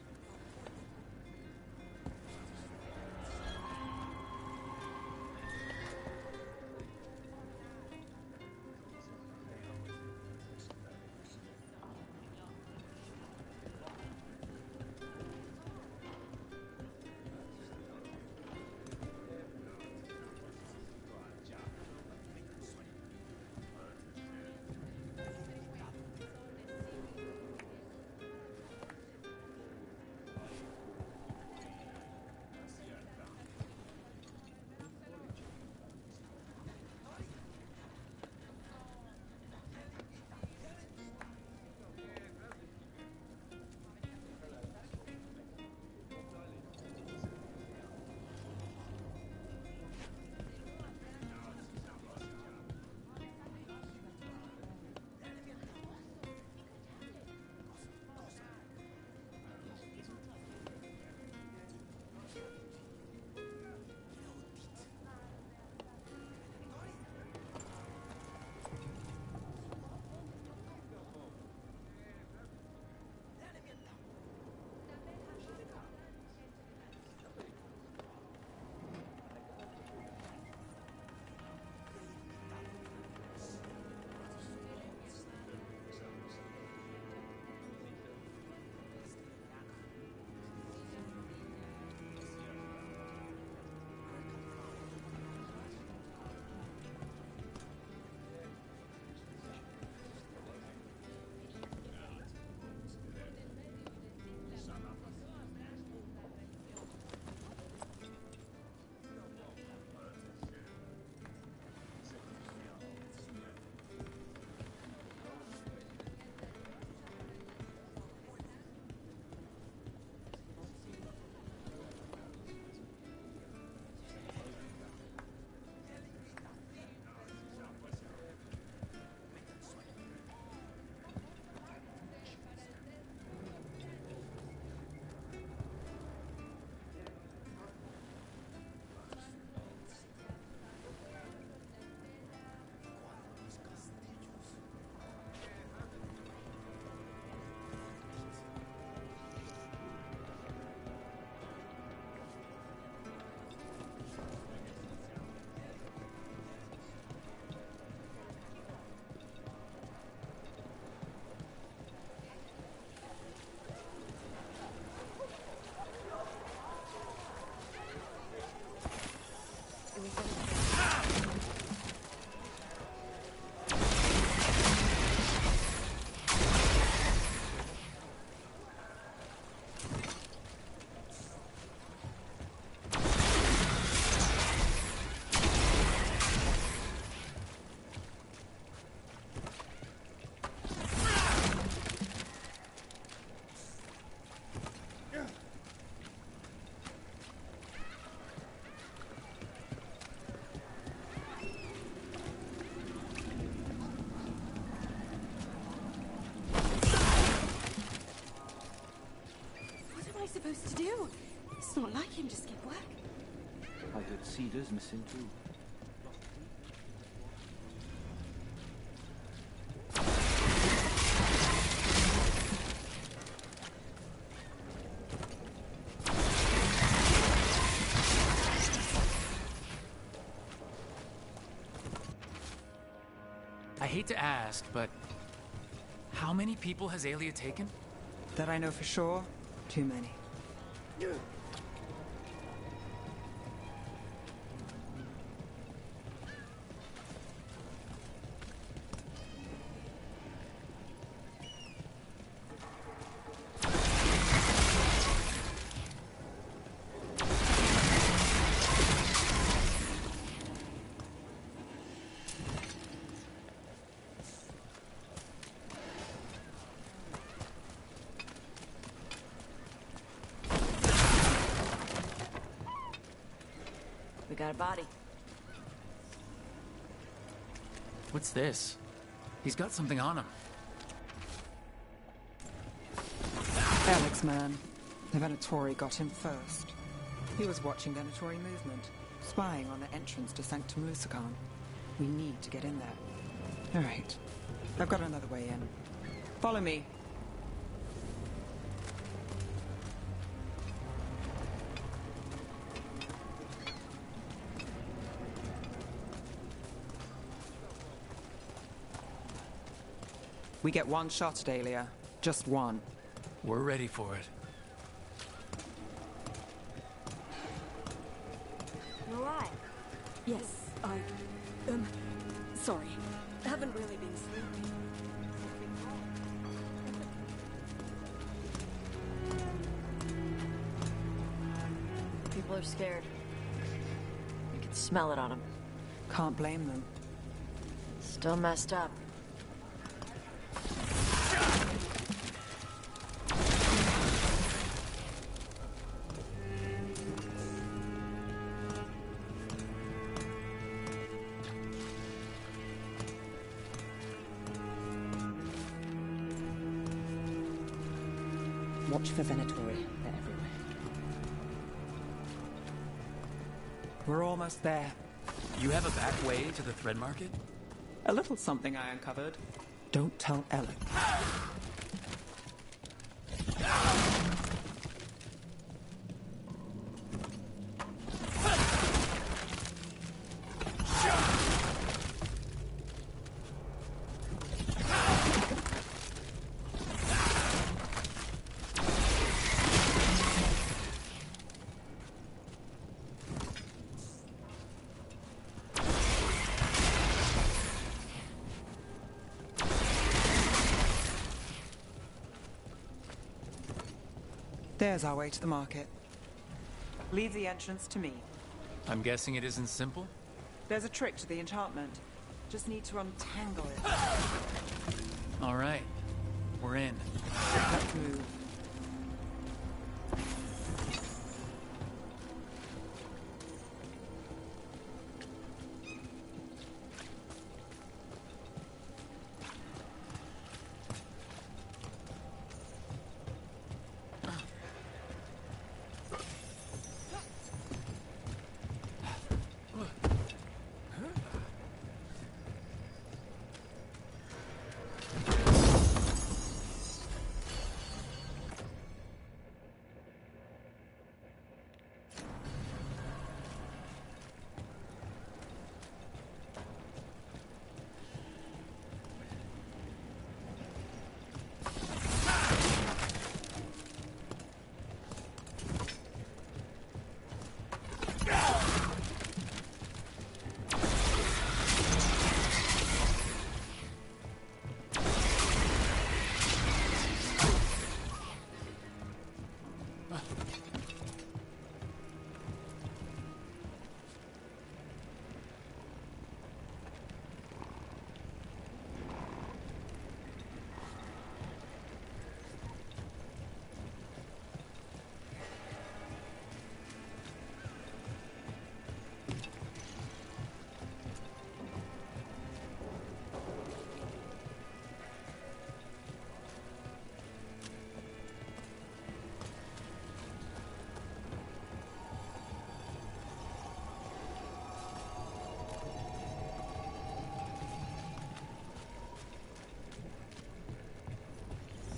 It's not like him to skip work. I heard Cedar's missing too. I hate to ask, but how many people has Aelia taken? That I know for sure, too many. We got a body. What's this? He's got something on him. Alex, man. The Venatori got him first. He was watching Venatori movement, spying on the entrance to Sanctum Lusican. We need to get in there. All right. I've got another way in. Follow me. We get one shot at Aelia. Just one. We're ready for it. You alright? Yes, sorry. Haven't really been sleeping. People are scared. You can smell it on them. Can't blame them. Still messed up. Watch for Venatori. They're everywhere. We're almost there. You have a back way to the thread market? A little something I uncovered. Don't tell Ellen. There's our way to the market. Leave the entrance to me. I'm guessing it isn't simple? There's a trick to the enchantment. Just need to untangle it. All right. We're in. Let's move.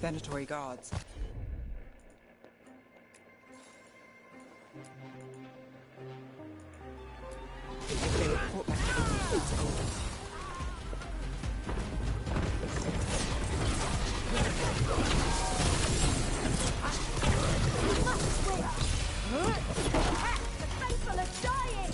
Venatory guards. If they report activity, it's over. The faithful are dying!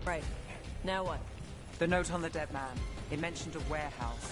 Right. Now what? The note on the dead man. It mentioned a warehouse.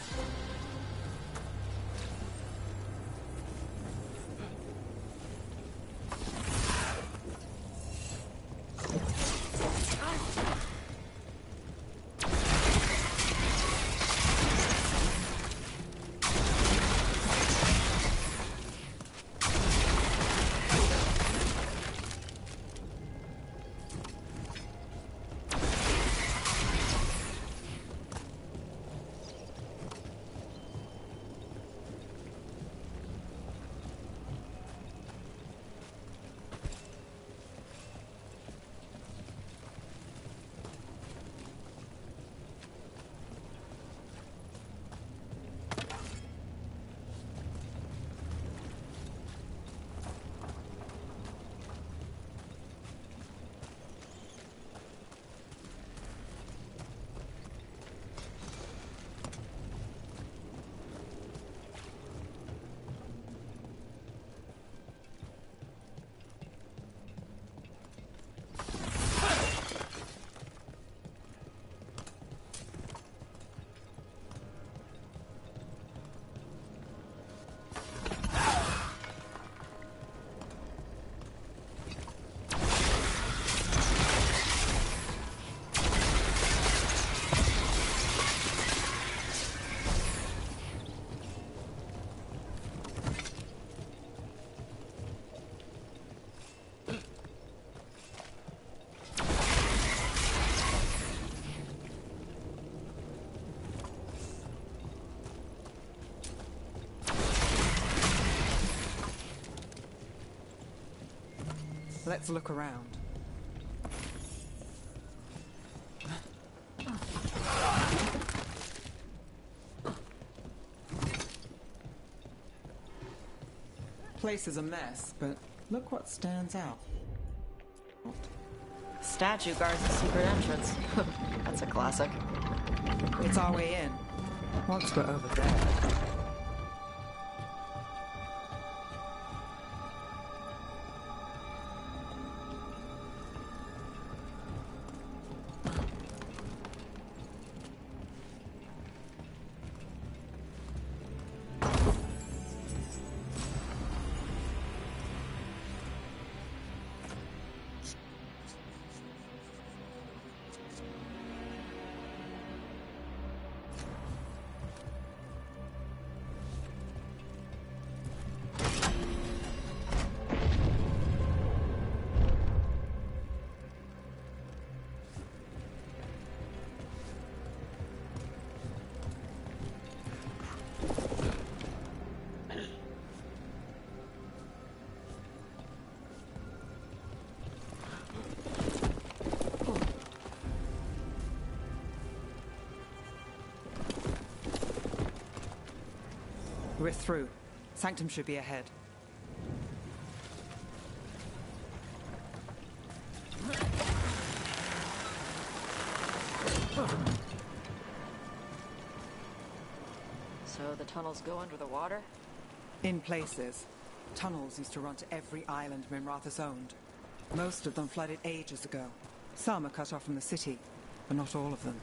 Let's look around. Place is a mess, but look what stands out. Statue guards the secret entrance. That's a classic. It's our way in. Once we're over there. We're through. Sanctum should be ahead. So the tunnels go under the water? In places. Tunnels used to run to every island Minrathous owned. Most of them flooded ages ago. Some are cut off from the city, but not all of them.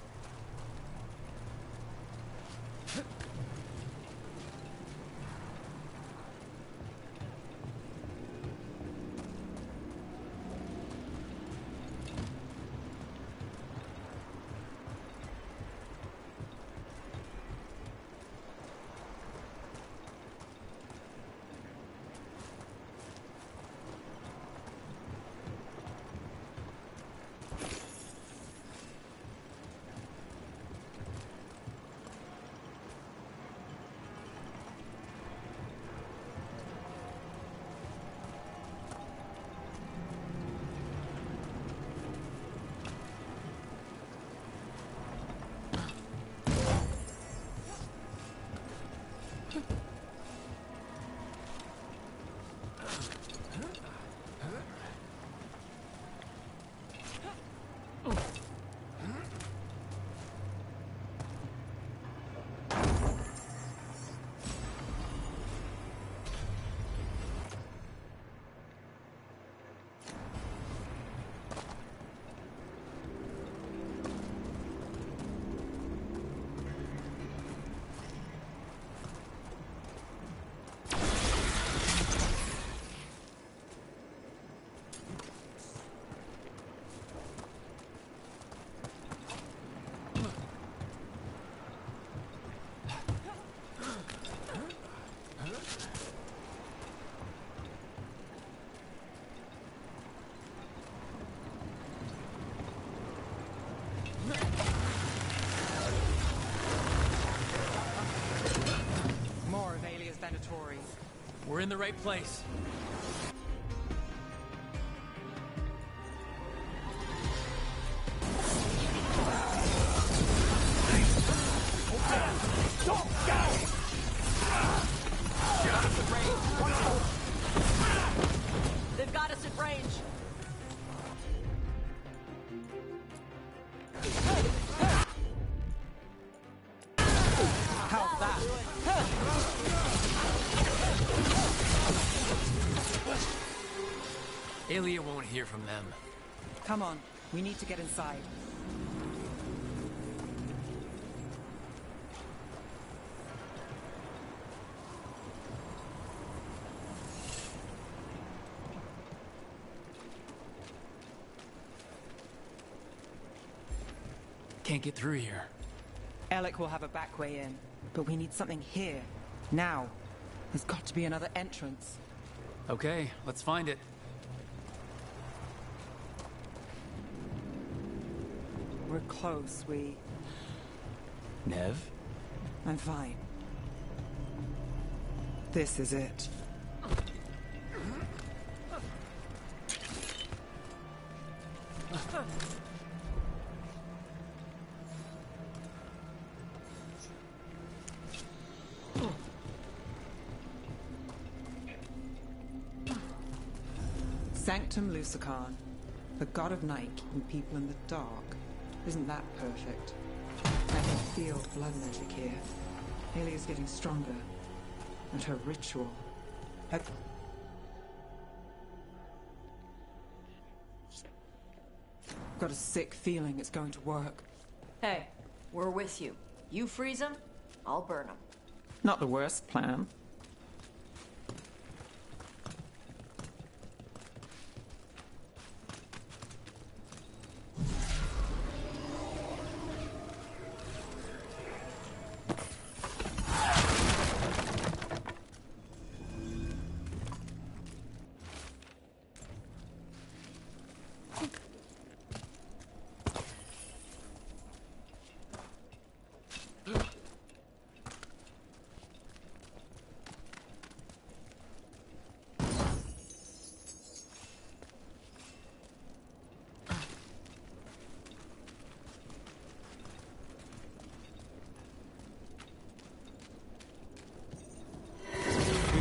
We're in the right place. They've got us at range. How's that? Aelia won't hear from them. Come on, we need to get inside. Can't get through here. Alec will have a back way in, but we need something here, now. There's got to be another entrance. Okay, let's find it. We're close, Nev? I'm fine. This is it. Sanctum Lucican, the god of night keeping people in the dark. Isn't that perfect? I can feel blood magic here. Alia's getting stronger. And her ritual. I've got a sick feeling it's going to work. Hey, we're with you. You freeze them, I'll burn them. Not the worst plan.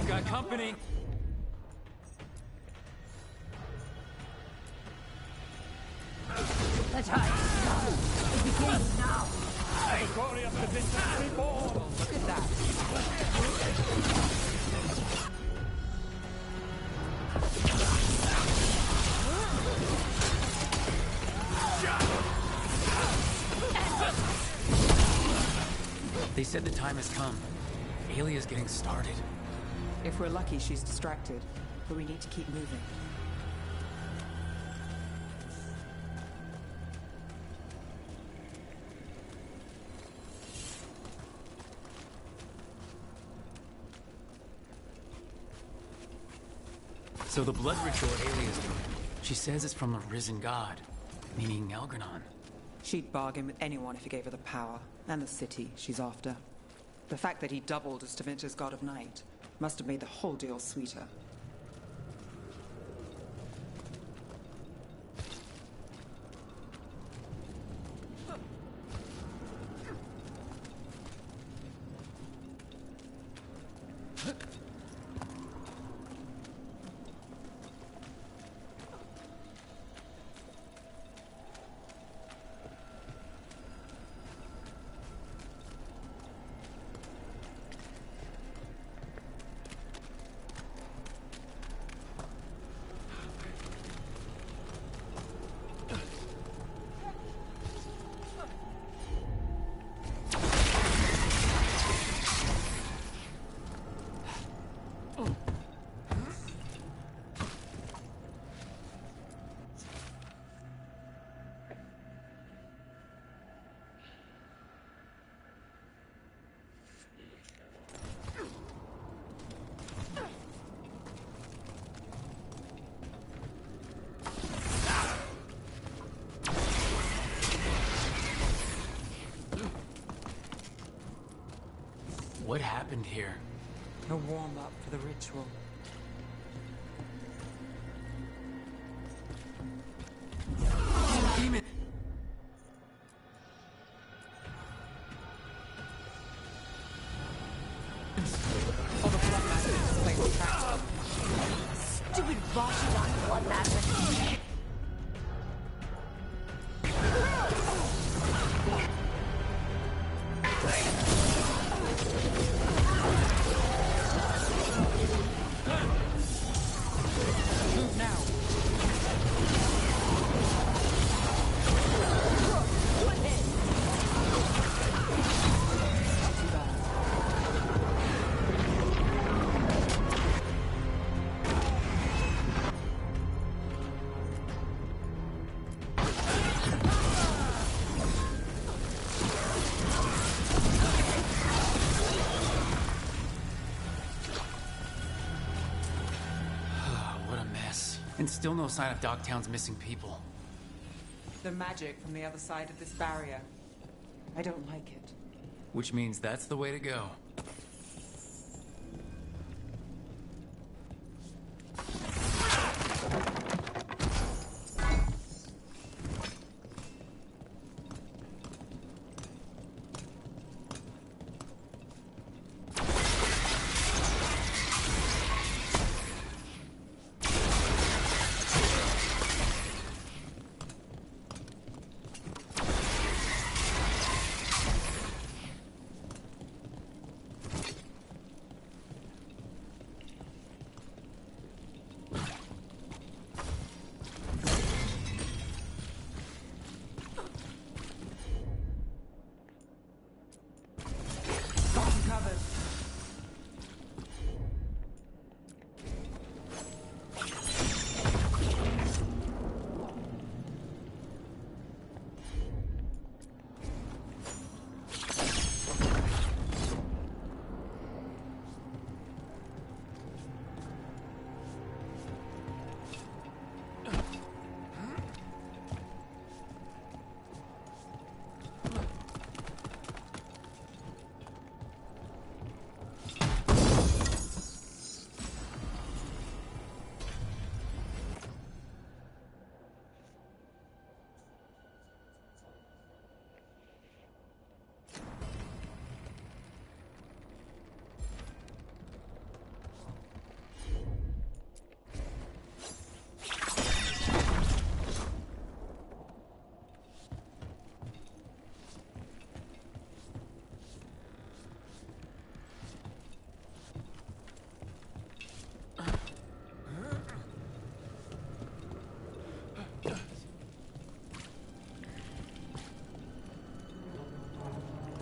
Got company. Let's hide. It begins now. The glory of the distance reborn. Look at that. They said the time has come. Alia's getting started. If we're lucky, she's distracted, but we need to keep moving. So the blood ritual Alia's doing, she says it's from a risen god, meaning Algernon. She'd bargain with anyone if he gave her the power, and the city she's after. The fact that he doubled as Tevinter's god of night must have made the whole deal sweeter. What happened here? A warm-up for the ritual. Demon! All the blood magic is plainly trapped. Stupid Rashidon blood magic. And still no sign of Dogtown's missing people. The magic from the other side of this barrier. I don't like it. Which means that's the way to go.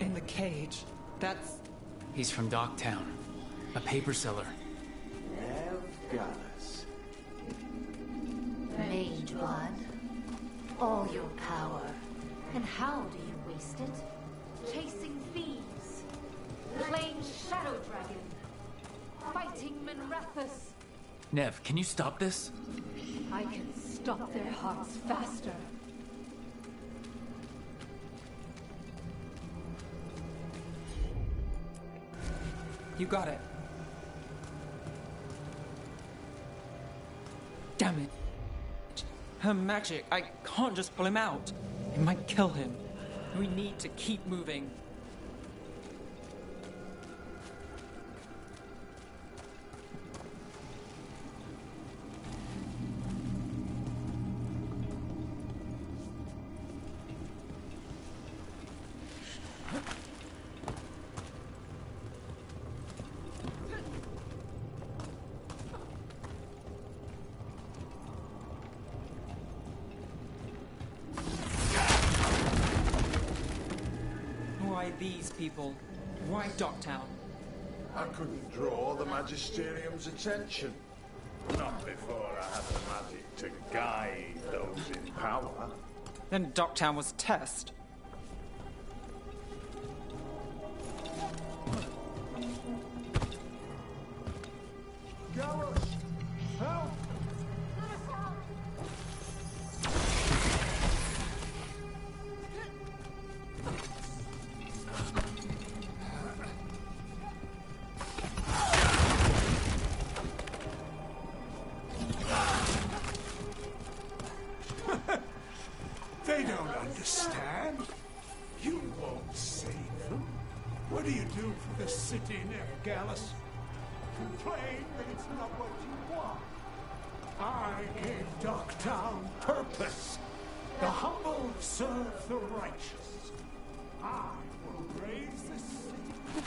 In the cage, That's... He's from Docktown. A paper seller. Gallus. Mage blood. All your power. And how do you waste it? Chasing thieves. Playing Shadow Dragon. Fighting Minrathus. Nev, can you stop this? I can stop their hearts faster. You got it. Damn it. Her magic. I can't just pull him out. It might kill him. We need to keep moving. These people. Why Docktown? I couldn't draw the Magisterium's attention. Not before I had the magic to guide those in power. Then Docktown was test. Gallus! Help! They don't understand. You won't save them. What do you do for the city, Nev Gallus? Complain that it's not what you want. I gave Docktown purpose. The humble serve the righteous. I will raise the city.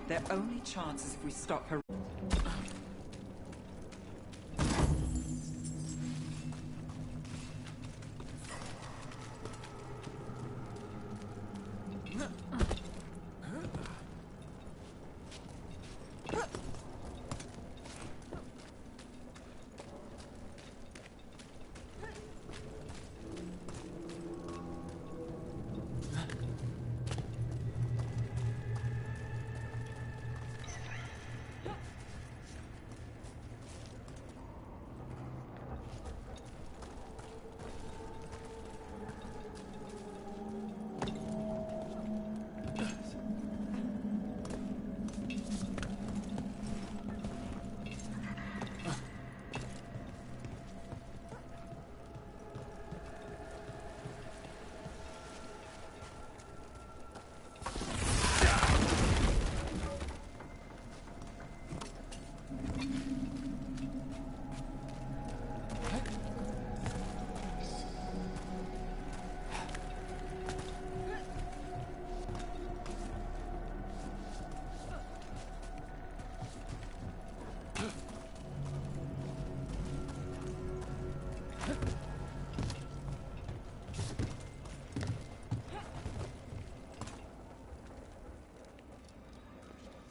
Their only chance is if we stop her.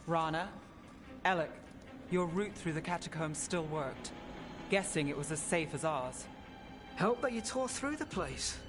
Rana, Alec, your route through the catacombs still worked. Guessing it was as safe as ours. Help that you tore through the place.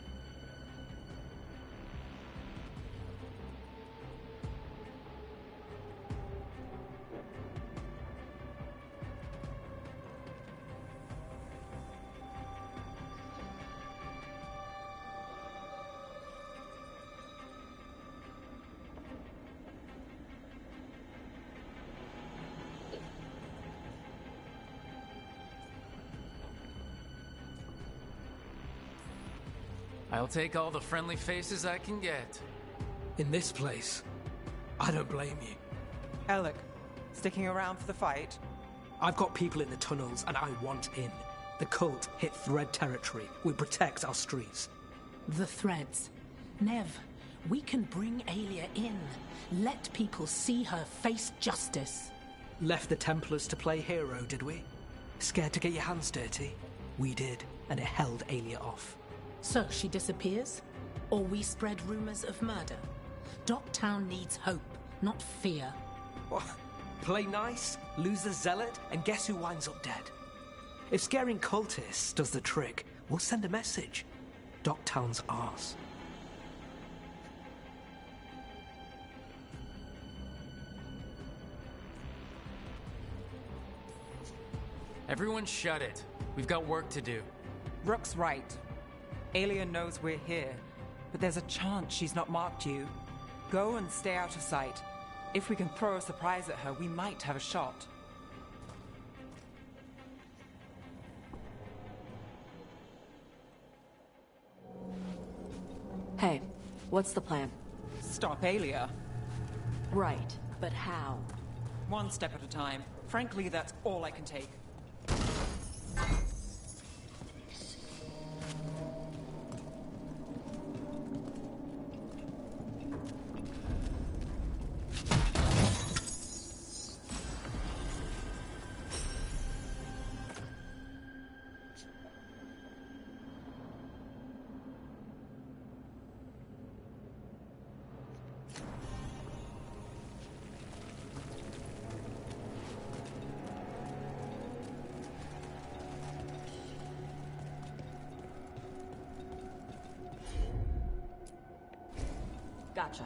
I'll take all the friendly faces I can get. In this place, I don't blame you. Alec, sticking around for the fight? I've got people in the tunnels and I want in. The cult hit Thread territory. We protect our streets. The Threads. Nev, we can bring Aelia in. Let people see her face justice. Left the Templars to play hero, did we? Scared to get your hands dirty? We did, and it held Aelia off. So she disappears? Or we spread rumors of murder? Docktown needs hope, not fear. What? Play nice, lose the zealot, and guess who winds up dead? If scaring cultists does the trick, we'll send a message. Docktown's ours. Everyone shut it. We've got work to do. Rook's right. Alien knows we're here, but there's a chance she's not marked you. Go and stay out of sight. If we can throw a surprise at her, we might have a shot. Hey, what's the plan? Stop Alia. Right, but how? One step at a time. Frankly, that's all I can take. Gotcha.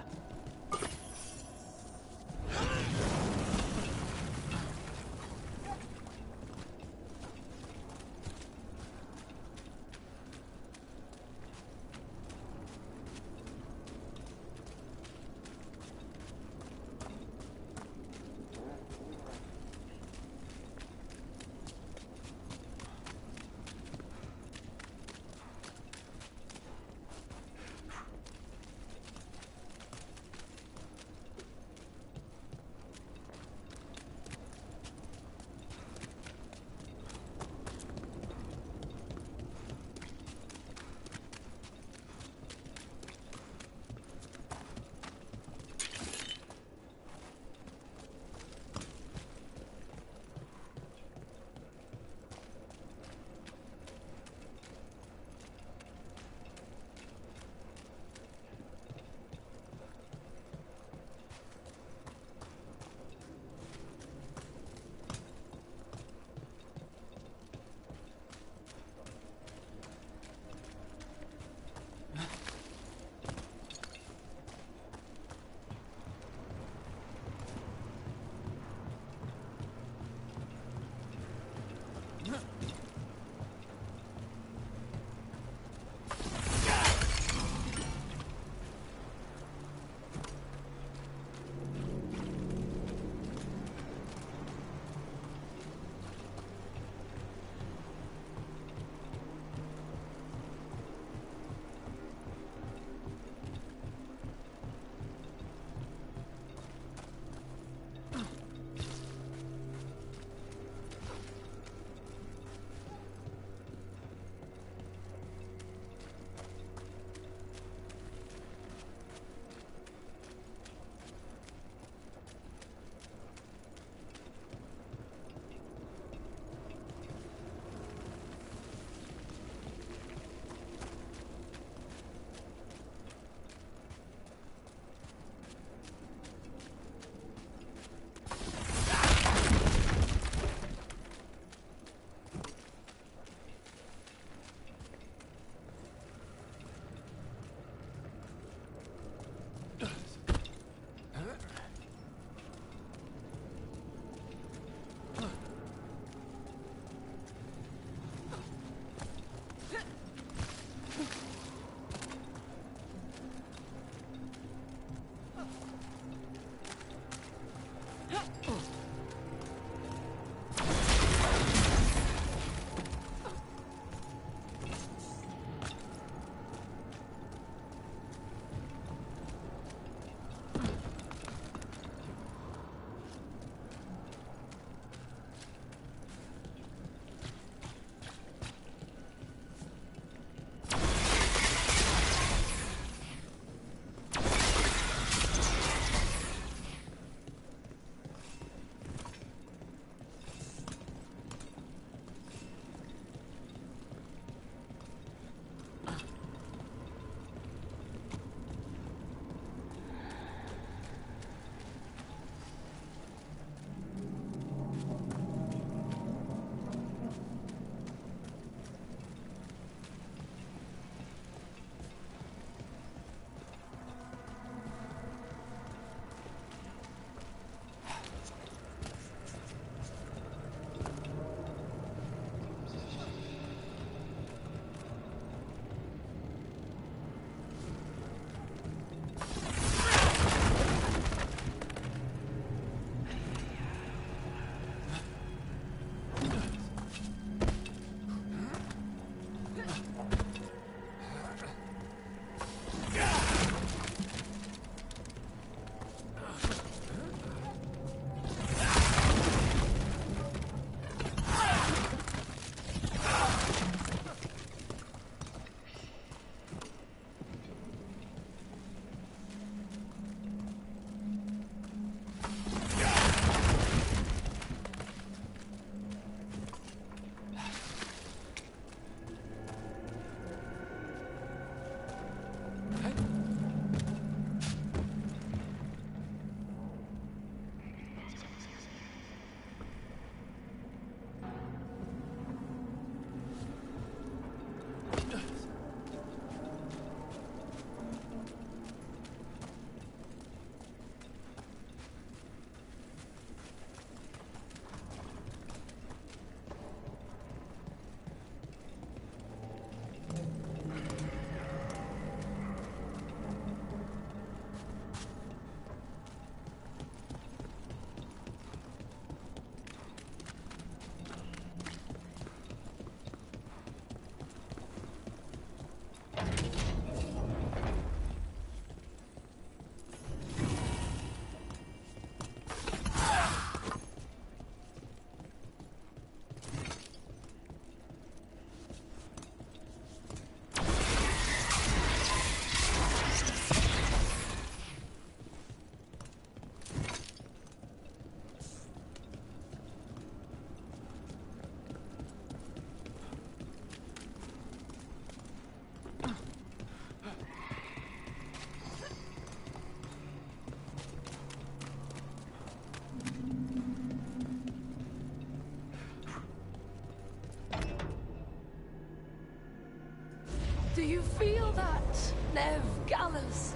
you feel that, Nev Gallus?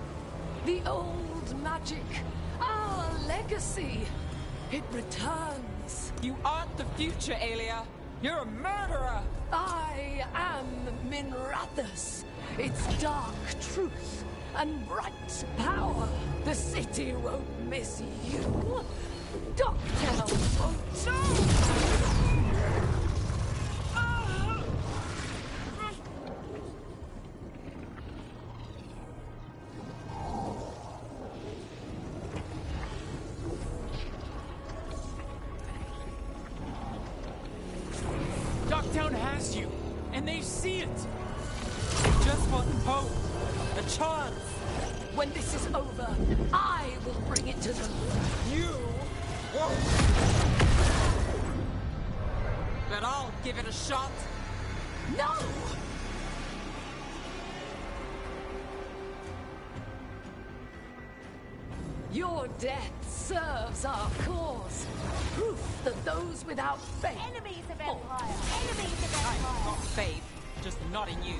The old magic, our legacy. It returns. You aren't the future, Aelia. You're a murderer. I am Minrathus. It's dark truth and bright power. The city won't miss you. Docktown won't too. Docktown has you, and they see it. They just want hope, a chance. When this is over, I will bring it to them. You won't. But I'll give it a shot. No! Your death serves our cause. Proof that those without faith... Enemies of Empire! Enemies of Empire! I've got faith, just not in you.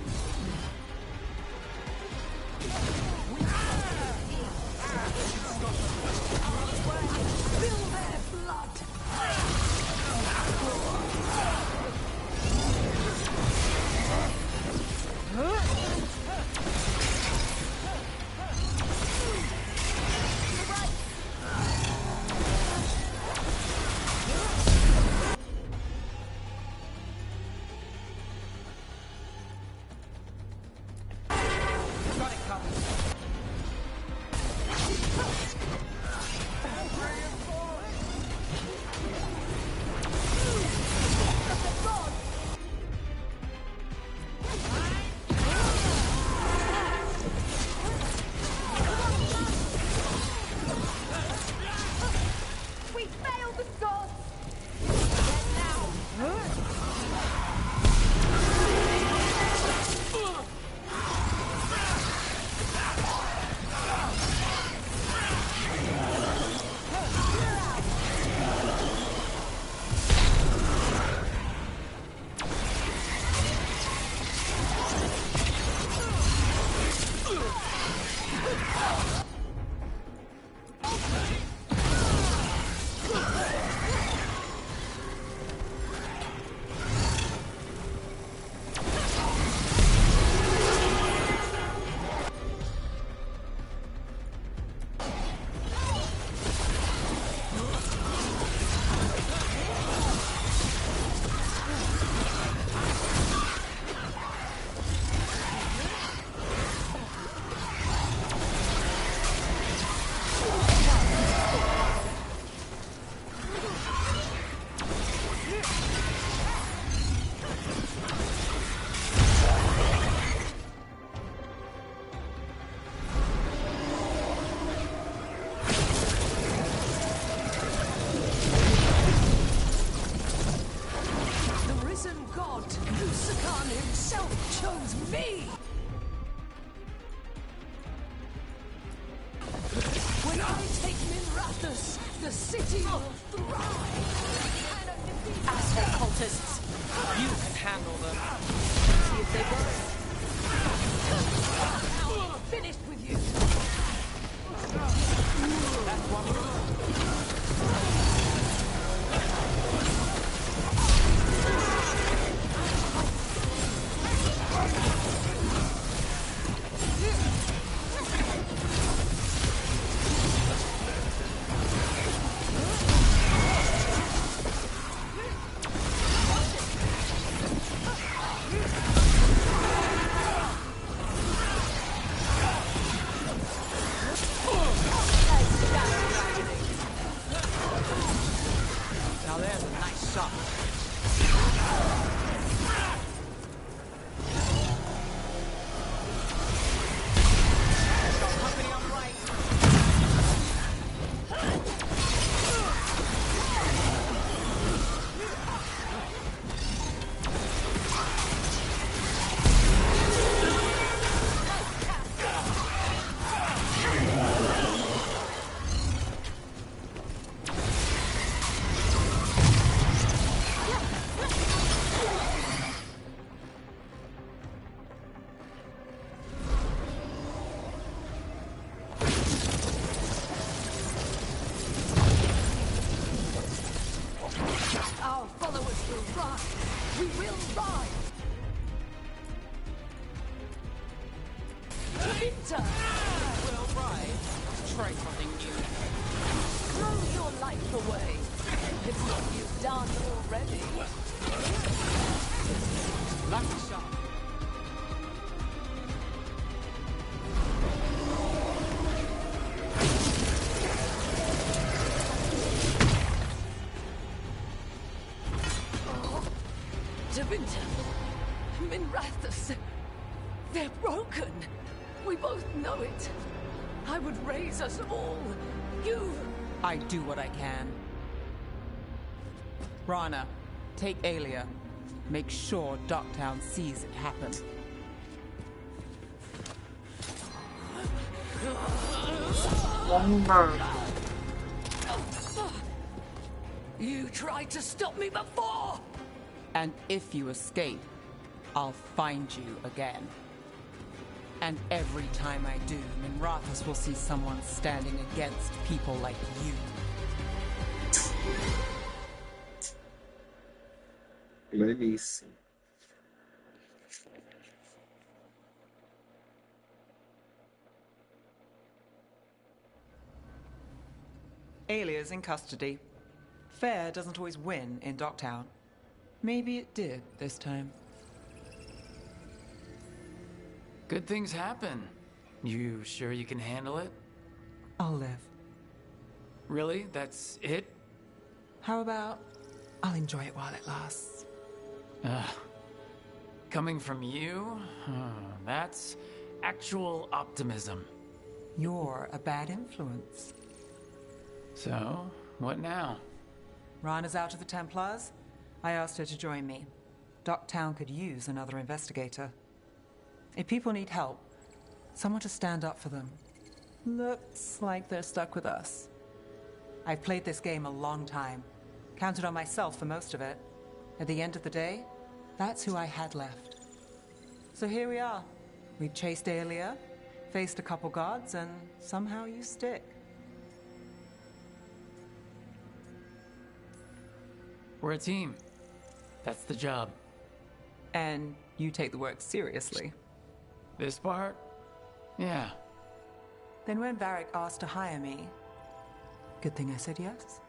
Spill their blood! Got it covered. We failed the gods! The city will thrive. Aztec cultists, you can handle them. See if they work. I'm finished with you. That's one. better! Well, right. Try something new. Throw your life away. It's what you've done already. Lucky shot. Javinta, Minrathus, they're broken. We both know it. I would raise us all. You... I do what I can. Rana, take Alia. Make sure Docktown sees it happen. You tried to stop me before! And if you escape, I'll find you again. And every time I do, Minrathus will see someone standing against people like you. Belíssimo. Alia's in custody. Fair doesn't always win in Docktown. Maybe it did this time. Good things happen. You sure you can handle it? I'll live. Really? That's it? How about I'll enjoy it while it lasts? Coming from you? That's actual optimism. You're a bad influence. So, what now? Rana's out of the Templars. I asked her to join me. Docktown could use another investigator. If people need help, someone to stand up for them. Looks like they're stuck with us. I've played this game a long time. Counted on myself for most of it. At the end of the day, that's who I had left. So here we are. We chased Alia, faced a couple guards, and somehow you stick. We're a team. That's the job. And you take the work seriously. This part? Yeah. Then when Varric asked to hire me, good thing I said yes.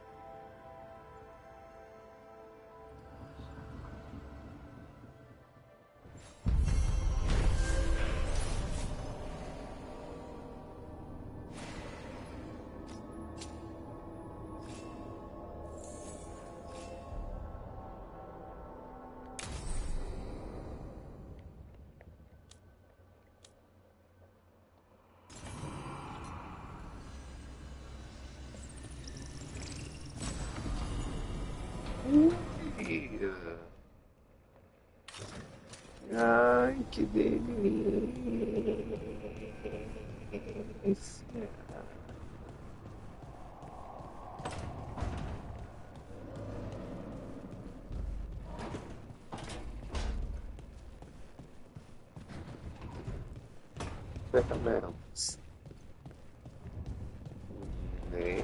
Ai, que delícia. Ferramentas. Bem.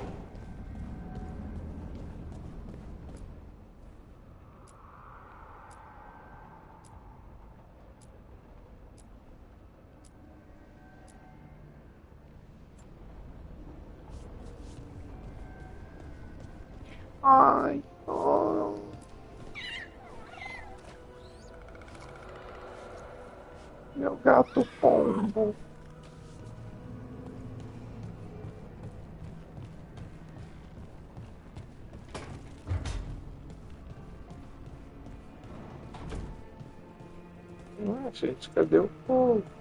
Ai, oh. Meu gato pombo. Ah, gente, cadê o povo?